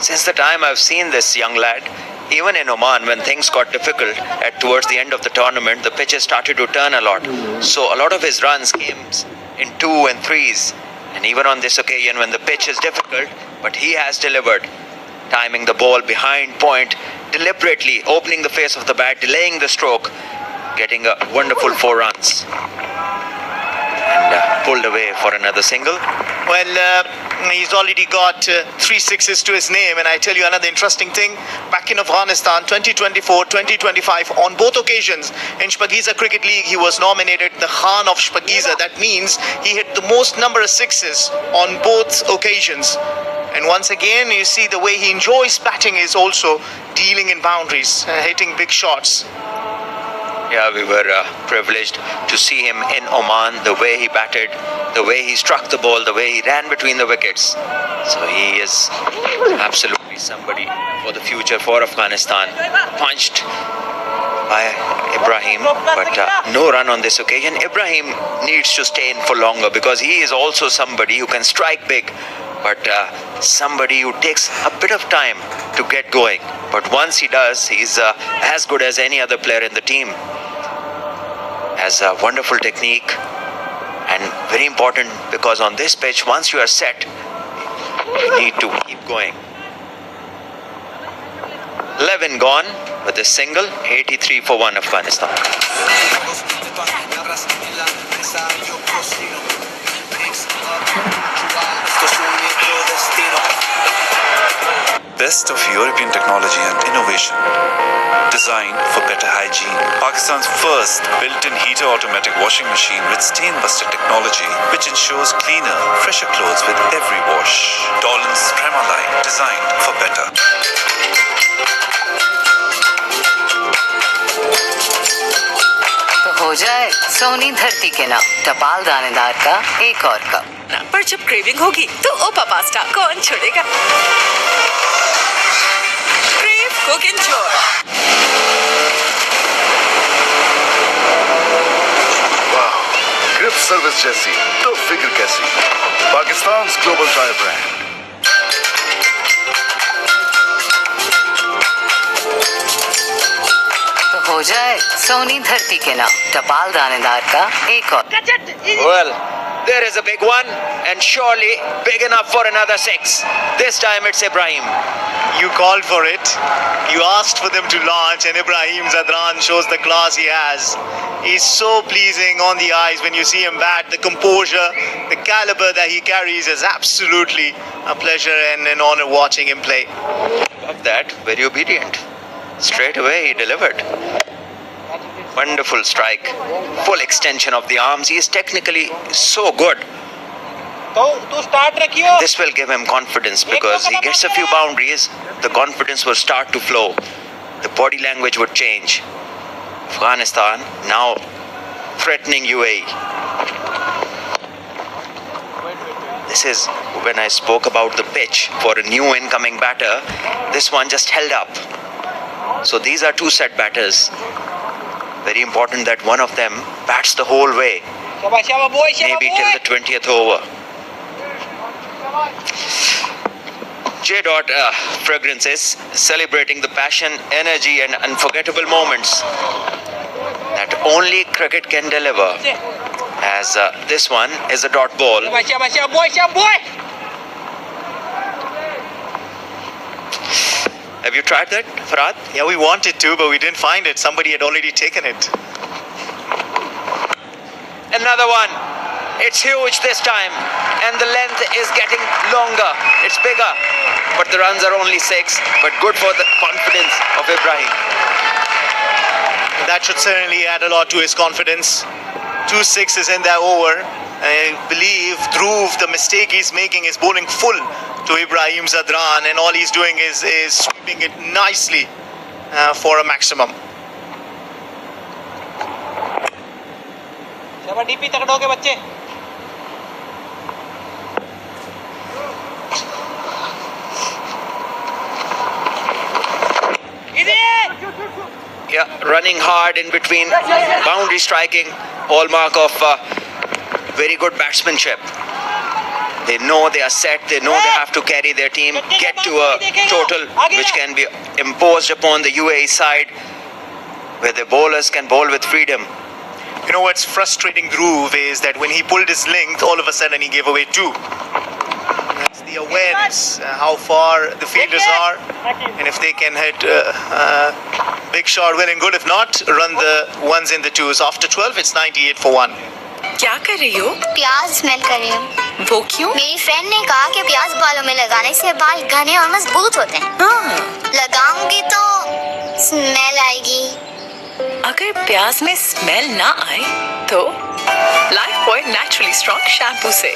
Since the time I've seen this young lad, even in Oman, when things got difficult towards the end of the tournament, the pitches started to turn a lot. So a lot of his runs came in 2 and 3s. And even on this occasion, when the pitch is difficult, but he has delivered, timing the ball behind point, deliberately opening the face of the bat, delaying the stroke, getting a wonderful 4 runs. And pulled away for another single. Well, he's already got 3 sixes to his name, and I tell you another interesting thing. Back in Afghanistan, 2024, 2025, on both occasions in Shpagiza Cricket League, he was nominated the Khan of Shpagiza. That means he hit the most number of sixes on both occasions. And once again, you see the way he enjoys batting is also dealing in boundaries, hitting big shots. Yeah, we were privileged to see him in Oman, the way he batted, the way he struck the ball, the way he ran between the wickets. So he is absolutely somebody for the future for Afghanistan. Punched by Ibrahim, but no run on this occasion. Ibrahim needs to stay in for longer because he is also somebody who can strike big but somebody who takes a bit of time to get going. But once he does, he's as good as any other player in the team. Has a wonderful technique, and very important because on this pitch, once you are set, you need to keep going. 11 gone with a single, 83 for 1 Afghanistan. Best of European technology and innovation. Designed for better hygiene. Pakistan's first built-in heater automatic washing machine with stain-buster technology, which ensures cleaner, fresher clothes with every wash. Dolan's Premaline, designed for better. तो हो जाए सोनी धरती के नाम टपाल दानेदार का एक और कप। पर जब क्रेविंग होगी तो ओपा पास्ता कौन छोड़ेगा? Crave cook enjoy. वाह, ग्रिप सर्विस जैसी तो फिक्र कैसी। Pakistan global tyre brand. हो जाए सोनी धरती के नाम टपाल दानेदार का एक और। Well, there is a big one, and surely big enough for another 6. This time it's Ibrahim. You called for it. You asked for them to launch, and Ibrahim Zadran shows the class he has. He's so pleasing on the eyes when you see him bat. The composure, the caliber that he carries is absolutely a pleasure and an honor watching him play. Love that. Very obedient. Straight away he delivered. Wonderful strike. Full extension of the arms. He is technically so good. This will give him confidence because he gets a few boundaries. The confidence will start to flow. The body language would change. Afghanistan now threatening UAE. This is when I spoke about the pitch for a new incoming batter. This one just held up. So these are two set batters. Very important that one of them bats the whole way. Maybe till the 20th over. J. Fragrances celebrating the passion, energy and unforgettable moments that only cricket can deliver. As this one is a dot ball. Have you tried that, Farhad? Yeah, we wanted to, but we didn't find it. Somebody had already taken it. Another one. It's huge this time, and the length is getting longer. It's bigger, but the runs are only 6. But good for the confidence of Ibrahim. That should certainly add a lot to his confidence. 2 6s in that over. I believe Dhruv, the mistake he's making is bowling full to Ibrahim Zadran, and all he's doing is sweeping it nicely for a maximum. DP तगड़ोगे बच्चे। Yeah, running hard in between, boundary striking, hallmark of very good batsmanship. They know they are set, they know they have to carry their team, get to a total which can be imposed upon the UAE side, where the bowlers can bowl with freedom. You know what's frustrating Dhruv is that when he pulled his length, all of a sudden he gave away 2. That's the awareness, how far the fielders are, and if they can hit big shot, well and good. If not, run the ones in the twos. After 12, it's 98 for 1. क्या कर रही हो? प्याज smell कर रही हूँ। वो क्यों? मेरी फ्रेंड ने कहा कि प्याज बालों में लगाने से बाल घने और मजबूत होते हैं। हाँ। लगाऊंगी तो स्मेल आएगी। अगर प्याज में स्मेल ना आए तो लाइफबॉय नेचुरली स्ट्रॉन्ग शैम्पू से।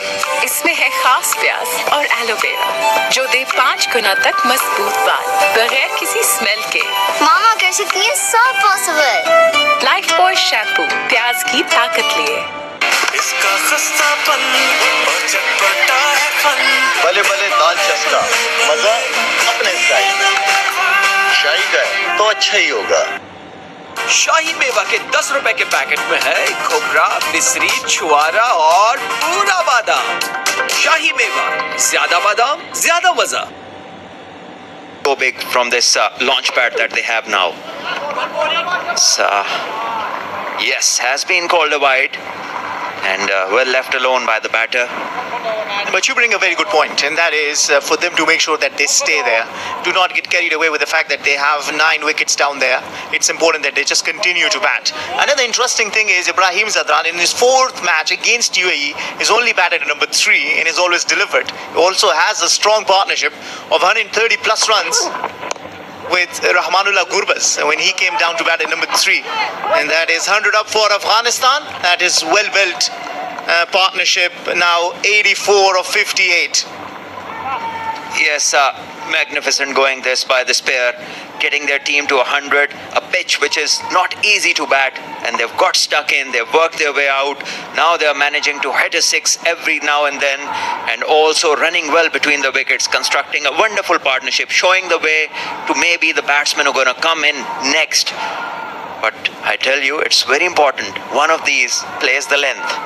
इसमें है खास प्याज और एलोवेरा जो दे 5 गुना तक मजबूत बाल बगैर किसी स्मेल के। मामा कर सकती है सब पॉसिबल। लाइफबॉय शैम्पू, प्याज की ताकत लिए। इसका खस्तापन और चटपटा है फन। भले भले दाल चस्का, मजा अपने स्टाइल में। शाही का है तो अच्छा ही होगा। शाही मेवा के 10 रुपए के पैकेट में है खोखरा, मिश्री, छुआरा और पूरा बादाम। शाही शाही मेवा, ज्यादा बादाम, ज्यादा मजा। So big from this launch pad that they have now. Yes, has been called a wide and well left alone by the batter. But you bring a very good point, and that is for them to make sure that they stay there. Do not get carried away with the fact that they have 9 wickets down there. It's important that they just continue to bat. Another interesting thing is Ibrahim Zadran in his 4th match against UAE is only batted at number 3 and has always delivered. He also has a strong partnership of 130 plus runs with Rahmanullah Gurbaz when he came down to bat at number 3, and that is 100 up for Afghanistan. That is well built partnership, now 84 of 58. Yes, magnificent going this by this pair, getting their team to 100, a pitch which is not easy to bat, and they've got stuck in, they've worked their way out. Now they're managing to hit a 6 every now and then, and also running well between the wickets, constructing a wonderful partnership, showing the way to maybe the batsmen who are going to come in next. But I tell you, it's very important. One of these plays the length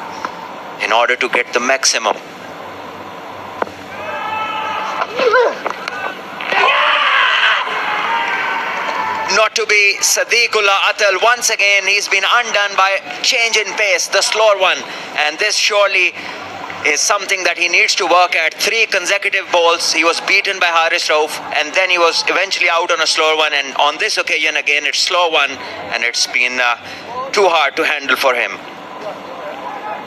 in order to get the maximum. Not to be Sadiqullah Atal. Once again, he's been undone by change in pace, the slower one. And this surely is something that he needs to work at. 3 consecutive balls. He was beaten by Haris Rauf, and then he was eventually out on a slower one. And on this occasion, again, it's slow one, and it's been too hard to handle for him.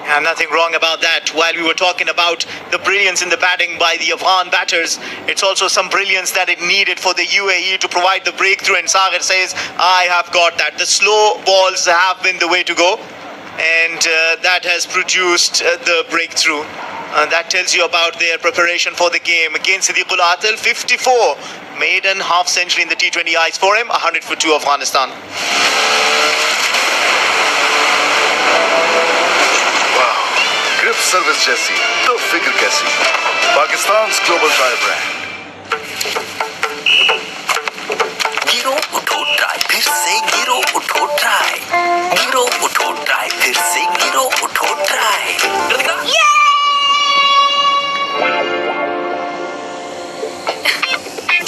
And nothing wrong about that. While we were talking about the brilliance in the batting by the Afghan batters, it's also some brilliance that it needed for the UAE to provide the breakthrough. And Sagar says, I have got that. The slow balls have been the way to go, and that has produced the breakthrough. That tells you about their preparation for the game. Against Sadiqullah Atal, 54 maiden half century in the T20 I's for him, 100 for 2 Afghanistan. Grip service जैसी तो फिक्र कैसी Pakistan global tyre brand गिरो उठो try फिर से गिरो उठो ट्राई गिरो उठो ट्राई फिर से गिरो उठो ट्राई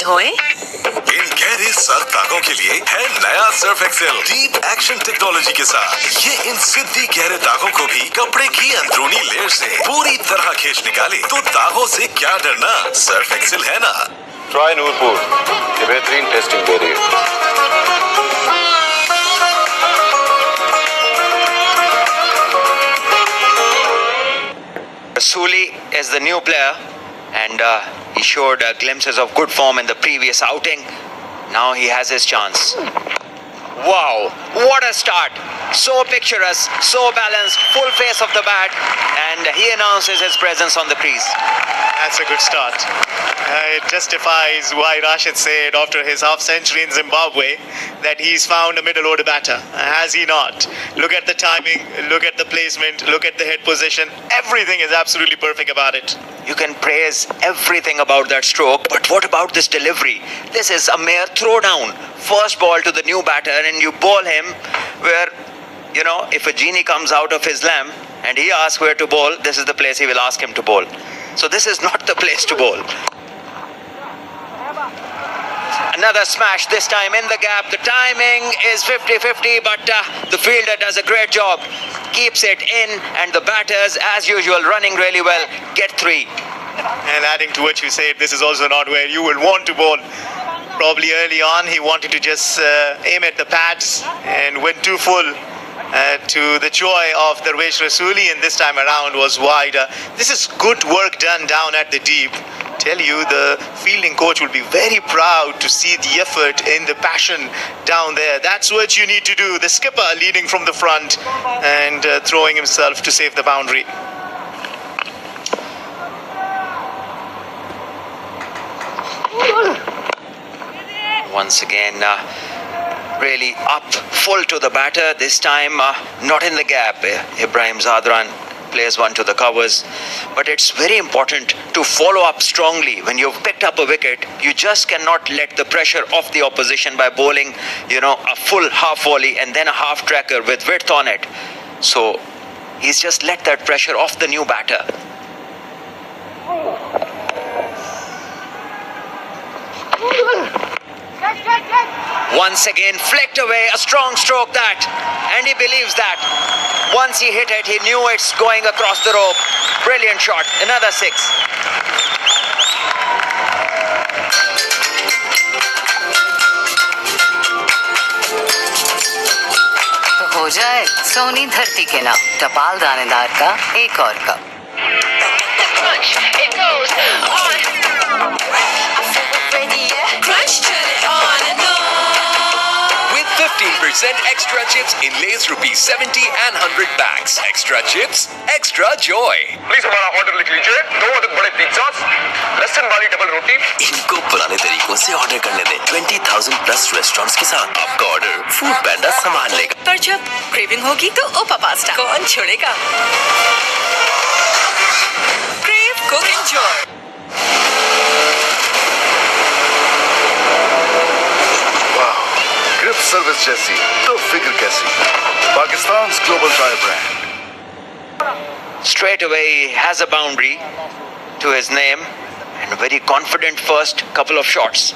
धोए इन गहरे सर्फ दागों के लिए है नया Surf Excel deep action technology के साथ। ये इन सिद्धि गहरे दागों को भी कपड़े की अंदरूनी लेयर से पूरी तरह खींच निकाले। तो दागों से क्या डरना, सर्फ एक्सेल है ना। ट्राई नूरपुर, ये बेहतरीन टेस्टिंग दे रही है। Rasuli is the new player, and he showed glimpses of good form in the previous outing. Now he has his chance. Wow, what a start. So picturesque, so balanced, full face of the bat, and he announces his presence on the crease. That's a good start. It justifies why Rashid said after his half century in Zimbabwe that he's found a middle order batter. Has he not? Look at the timing, look at the placement, look at the head position. Everything is absolutely perfect about it. You can praise everything about that stroke, but what about this delivery? This is a mere throwdown. First ball to the new batter, and you ball him where, you know, if a genie comes out of his lamp and he asks where to bowl, this is the place he will ask him to bowl. So this is not the place to bowl. Another smash, this time in the gap. The timing is 50-50, but the fielder does a great job. Keeps it in, and the batters, as usual, running really well, get 3. And adding to what you said, this is also not where you will want to bowl. Probably early on, he wanted to just aim at the pads and went too full to the joy of Darvesh Rasuli, and this time around was wide. This is good work done down at the deep. Tell you, the fielding coach will be very proud to see the effort and the passion down there. That's what you need to do. The skipper leading from the front and throwing himself to save the boundary. Once again, really up full to the batter. This time, not in the gap. Ibrahim Zadran plays one to the covers. But it's very important to follow up strongly. When you've picked up a wicket, you just cannot let the pressure off the opposition by bowling, you know, a full half volley and then a half tracker with width on it. So he's just let that pressure off the new batter. Once again, flicked away, a strong stroke that, and he believes that. Once he hit it, he knew it's going across the rope. Brilliant shot, another 6. तो हो जाए सोनी धरती के नाम टपाल दानेदार का एक और cup. It goes on. I feel it ready, yeah. Crunch, turn it on and on. With 15% extra chips in Lay's ₹70 and 100 packs. Extra chips, extra joy. Please हमारा ऑर्डर लिख लीजिए 2 अधिक बड़े पिज्जास लहसुन वाली डबल रोटी इनको पुराने तरीकों से ऑर्डर करने दें 20,000 प्लस रेस्टोरेंट्स के साथ आपका ऑर्डर फूड पैंडा संभाल लेगा। पर जब क्रेविंग होगी तो ओपा पास्ता कौन छोड़ेगा? Crave, cook, enjoy. Grip service जैसी तो फिक्र कैसी Pakistan global tyre brand. Straight away, he has a boundary to his name and a very confident first couple of shots.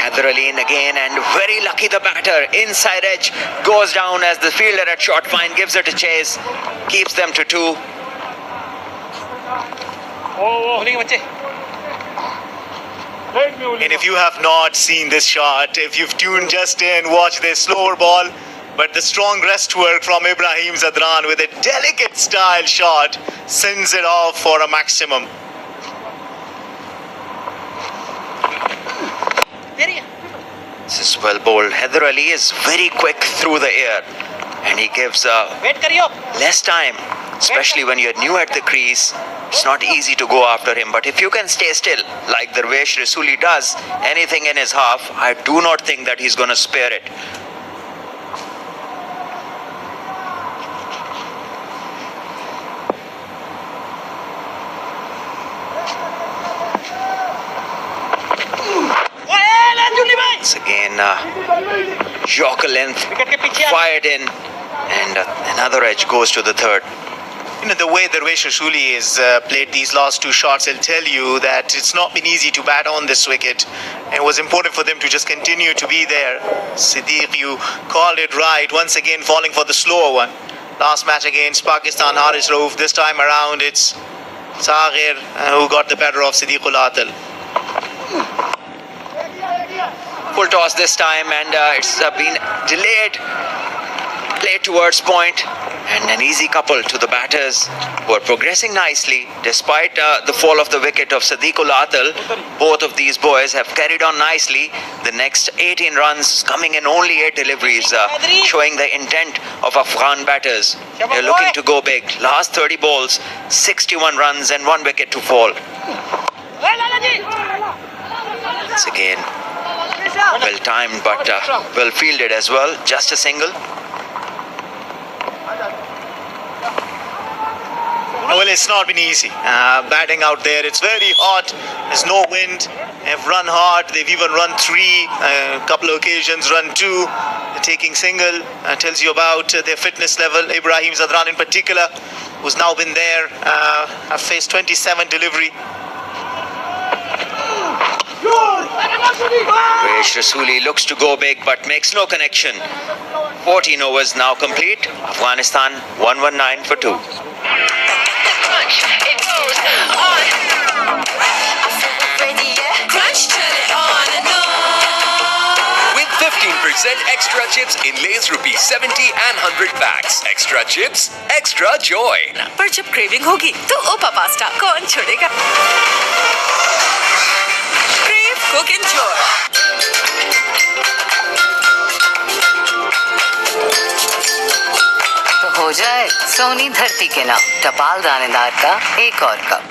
Heather Ali in again and very lucky the batter. Inside edge goes down as the fielder at short fine gives it a chase. Keeps them to 2. And if you have not seen this shot, if you've tuned just in, watch this slower ball, but the strong rest work from Ibrahim Zadran with a delicate style shot sends it off for a maximum. This is well bowled. Heather Ali is very quick through the air and he gives less time, especially when you're new at the crease. It's not easy to go after him, but if you can stay still like Darvesh Rasuli does, anything in his half, I do not think that he's going to spare it. Once again, Yorker length fired in, and another edge goes to the third. You know, the way Darvesh Rasuli has played these last 2 shots, I'll tell you that it's not been easy to bat on this wicket. And it was important for them to just continue to be there. Siddiq, you called it right. Once again, falling for the slower one. Last match against Pakistan, Haris Rauf. This time around, it's Saghir who got the better of Siddiqul Atal. Full toss this time, and it's been delayed. Play towards point, and an easy couple to the batters who are progressing nicely despite the fall of the wicket of Siddiqul Atal. Both of these boys have carried on nicely. The next 18 runs coming in only 8 deliveries, showing the intent of Afghan batters. They're looking to go big. Last 30 balls, 61 runs and 1 wicket to fall. Once again, well timed but well fielded as well. Just a single. Well, it's not been easy batting out there. It's very hot. There's no wind. They've run hard. They've even run 3, a couple of occasions run 2. They're taking single. Tells you about their fitness level. Ibrahim Zadran in particular, who's now been there, have faced 27 delivery. Darvesh Rasuli looks to go big but makes no connection. 14 overs now complete. Afghanistan 119 for 2. It goes on. I feel it ready, yeah. Crunch, turn it on and on. With 15% extra chips in Lay's ₹70 and 100 packs. Extra chips, extra joy. पर जब craving होगी तो ओपा pasta कौन छोड़ेगा? Crave, cook, enjoy. तो हो जाए सोनी धरती के नाम टपाल दानेदार का एक और cup.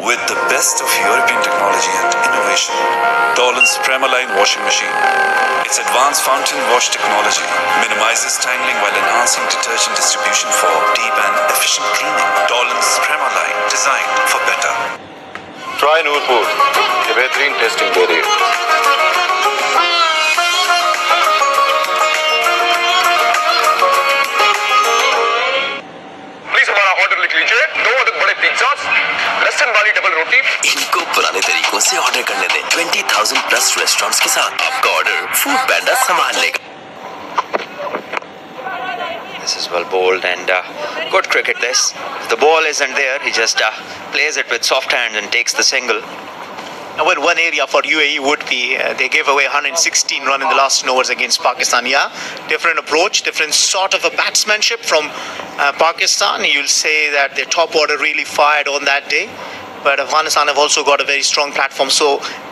With the best of European technology and innovation, Dolan's Premaline washing machine. Its advanced fountain wash technology minimizes tangling while enhancing detergent distribution for deep and efficient cleaning. Dolan's Premaline, designed for better. Try Noorpur ये बेहतरीन testing दे रही है। Plus restaurants के साथ आपका order food पैंडा संभाल लेगा। This is well bowled and good cricket this. If the ball isn't there, he just plays it with soft hands and takes the single. Well, one area for UAE would be they gave away 116 runs in the last overs against Pakistan. Yeah, different approach, different sort of a batsmanship from Pakistan. You'll say that their top order really fired on that day. But Afghanistan have also got a very strong platform. So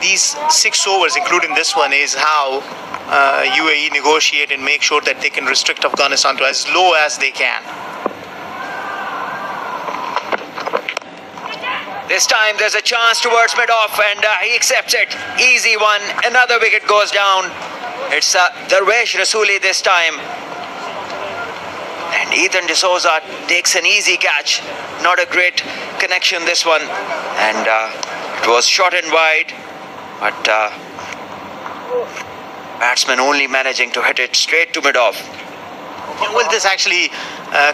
these 6 overs, including this one, is how UAE negotiate and make sure that they can restrict Afghanistan to as low as they can. This time there's a chance towards mid-off and he accepts it. Easy one. Another wicket goes down. It's Darvesh Rasuli this time. And Ethan D'Souza takes an easy catch. Not a great connection this one. And it was short and wide. But batsman only managing to hit it straight to mid-off. Well, this actually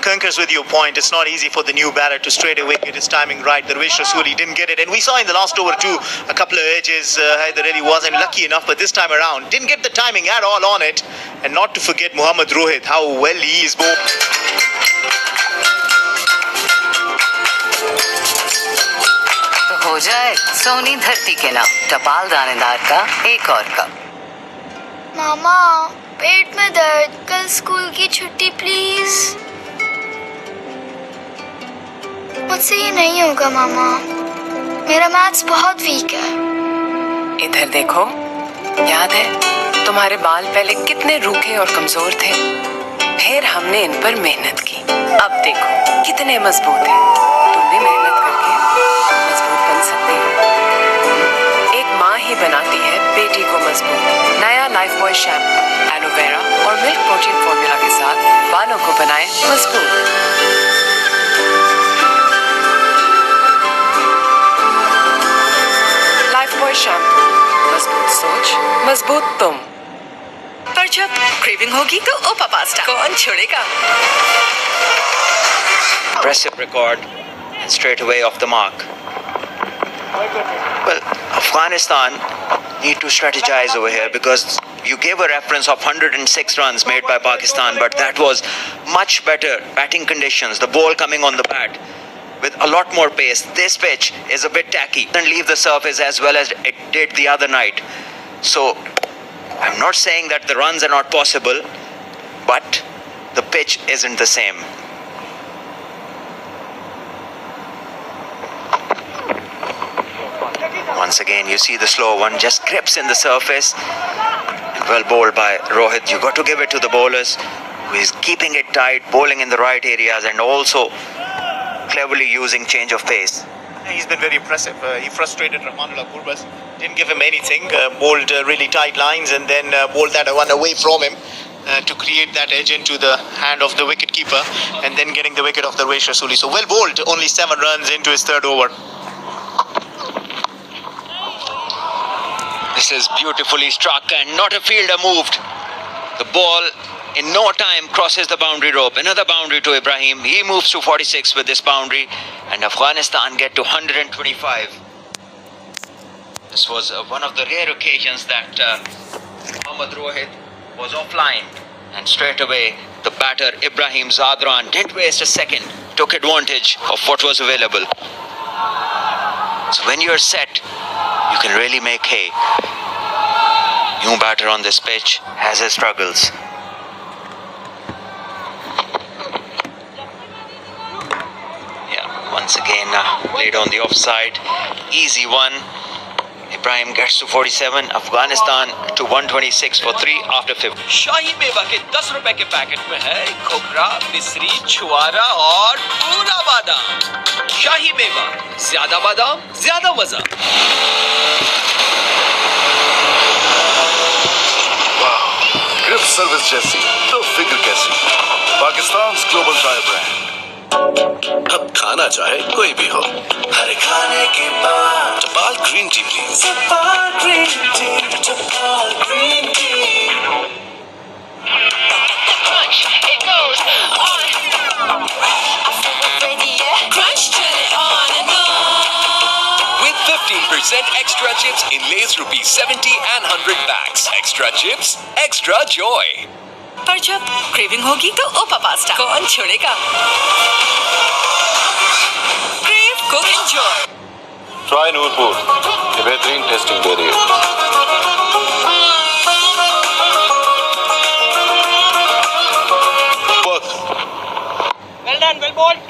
concurs with your point. It's not easy for the new batter to straight away get his timing right. Darvesh Rasuli didn't get it. And we saw in the last over too, a couple of edges. Haider Ali wasn't lucky enough, but this time around, didn't get the timing at all on it. And not to forget Mohammad Rohit, how well he is bowled. तो हो जाए सोनी धरती के नाम टपाल दानेदार का एक और कप। मामा, पेट में दर्द, कल स्कूल की छुट्टी प्लीज। मुझसे ये नहीं होगा मामा, मेरा मैथ्स बहुत वीक है। इधर देखो, याद है तुम्हारे बाल पहले कितने रूखे और कमजोर थे, फिर हमने इन पर मेहनत की, अब देखो कितने मजबूत हैं। तुम भी मेहनत करके मजबूत बन सकते हो। एक माँ ही बनाती है बेटी को मजबूत। नया लाइफ बॉय शैम्पू, एलोवेरा और मिल्क प्रोटीन फॉर्मूला के साथ बालों को बनाए मजबूत। लाइफ बॉय शैम्पू, मजबूत सोच, मजबूत तुम। पर जब क्रेविंग होगी तो ओपा पास्ता कौन छोड़ेगा? Impressive record and straight away off the mark. Well, Afghanistan need to strategize over here because you gave a reference of 106 runs made by Pakistan, but that was much better batting conditions. The ball coming on the bat with a lot more pace. This pitch is a bit tacky and leave the surface as well as it did the other night. So I'm not saying that the runs are not possible, but the pitch isn't the same. Once again, you see the slow one just grips in the surface. And well bowled by Rohit. You got to give it to the bowlers, who is keeping it tight, bowling in the right areas, and also cleverly using change of pace. He's been very impressive. He frustrated Rahmanullah Gurbaz. Didn't give him anything. Bowled really tight lines and then bowled that one away from him to create that edge into the hand of the wicket keeper, and then getting the wicket of Darvesh Rasuli. So well bowled. Only 7 runs into his 3rd over. This is beautifully struck and not a fielder moved. The ball in no time crosses the boundary rope. Another boundary to Ibrahim. He moves to 46 with this boundary and Afghanistan get to 125. This was one of the rare occasions that Mohammad Rohit was offline, and straight away the batter Ibrahim Zadran didn't waste a second, took advantage of what was available. So when you're set, you can really make hay. New batter on this pitch has his struggles. Yeah, once again played on the offside. Easy one. Ibrahim gets to 47. Afghanistan to 126 for 3 after 50. शाही मेवा के 10 रुपए के packet में है खोखरा, मिश्री, छुआरा और पूरा बादाम। शाही मेवा, ज्यादा बादाम, ज्यादा मजा। ग्रिप सर्विस जैसी तो फिक्र कैसी। Pakistan global tyre brand. अब खाना चाहे कोई भी हो, हर खाने के बाद टपाल ग्रीन टी प्लीज। टपाल ग्रीन टी, टपाल green tea. It goes on. I feel it ready, yeah. Crunch, turn it on and on. With 50 15% extra chips in Lay's ₹70 and 100 packs. Extra chips, extra joy. पर जब craving होगी तो ओपा pasta कौन छोड़ेगा? Crave cook enjoy. Try Noorpur, ये बेहतरीन testing दे रही है। Well done, well bowled.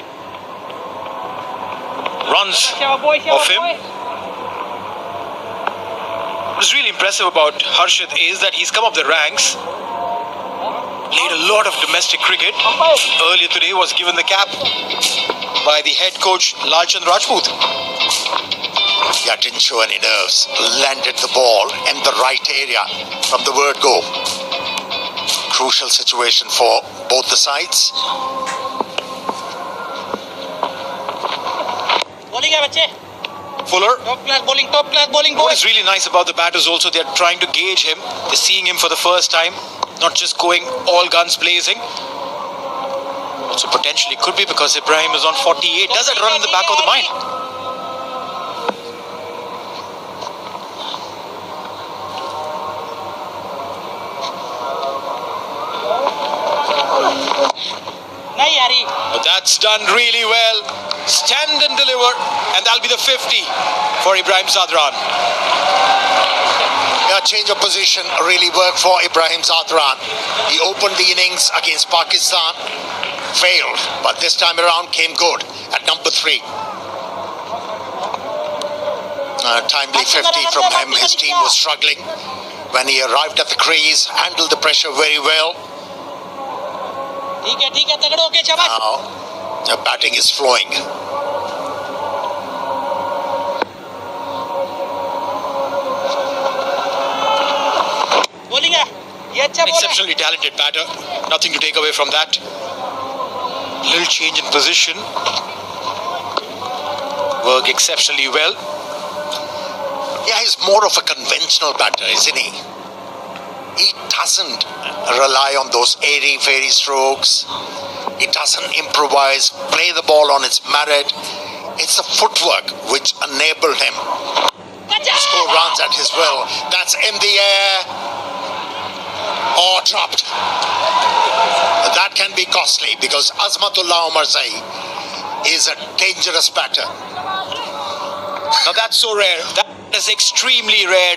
Runs of him. What's really impressive about Harshit is that he's come up the ranks. Played a lot of domestic cricket. Earlier today was given the cap by the head coach Lalchand Rajput. Yeah, didn't show any nerves. Landed the ball in the right area from the word go. Crucial situation for both the sides. Bowling है बच्चे. Fuller. Top class bowling. What is really nice about the batters also, they're trying to gauge him. They're seeing him for the first time, not just going all guns blazing. Also potentially could be because Ibrahim is on 48. Does that run in the back of the mind? नहीं यारी. But that's done really well. Stand and deliver, and that'll be the 50 for Ibrahim Zadran. Yeah, change of position really worked for Ibrahim Zadran. He opened the innings against Pakistan, failed, but this time around came good at number 3. Timely 50 from him. His team was struggling when he arrived at the crease, handled the pressure very well. ठीक है तगड़ो के शाबाश. Now the batting is flowing. Bowling है. ये अच्छा bowler. Exceptionally talented batter. Nothing to take away from that. Little change in position. Work exceptionally well. Yeah, he's more of a conventional batter, isn't he? He doesn't rely on those airy-fairy strokes. He doesn't improvise, play the ball on its merit. It's the footwork which enabled him to score runs at his will. That's in the air or dropped. That can be costly because Azmatullah Omarzai is a dangerous batter. Now that's so rare. That is extremely rare.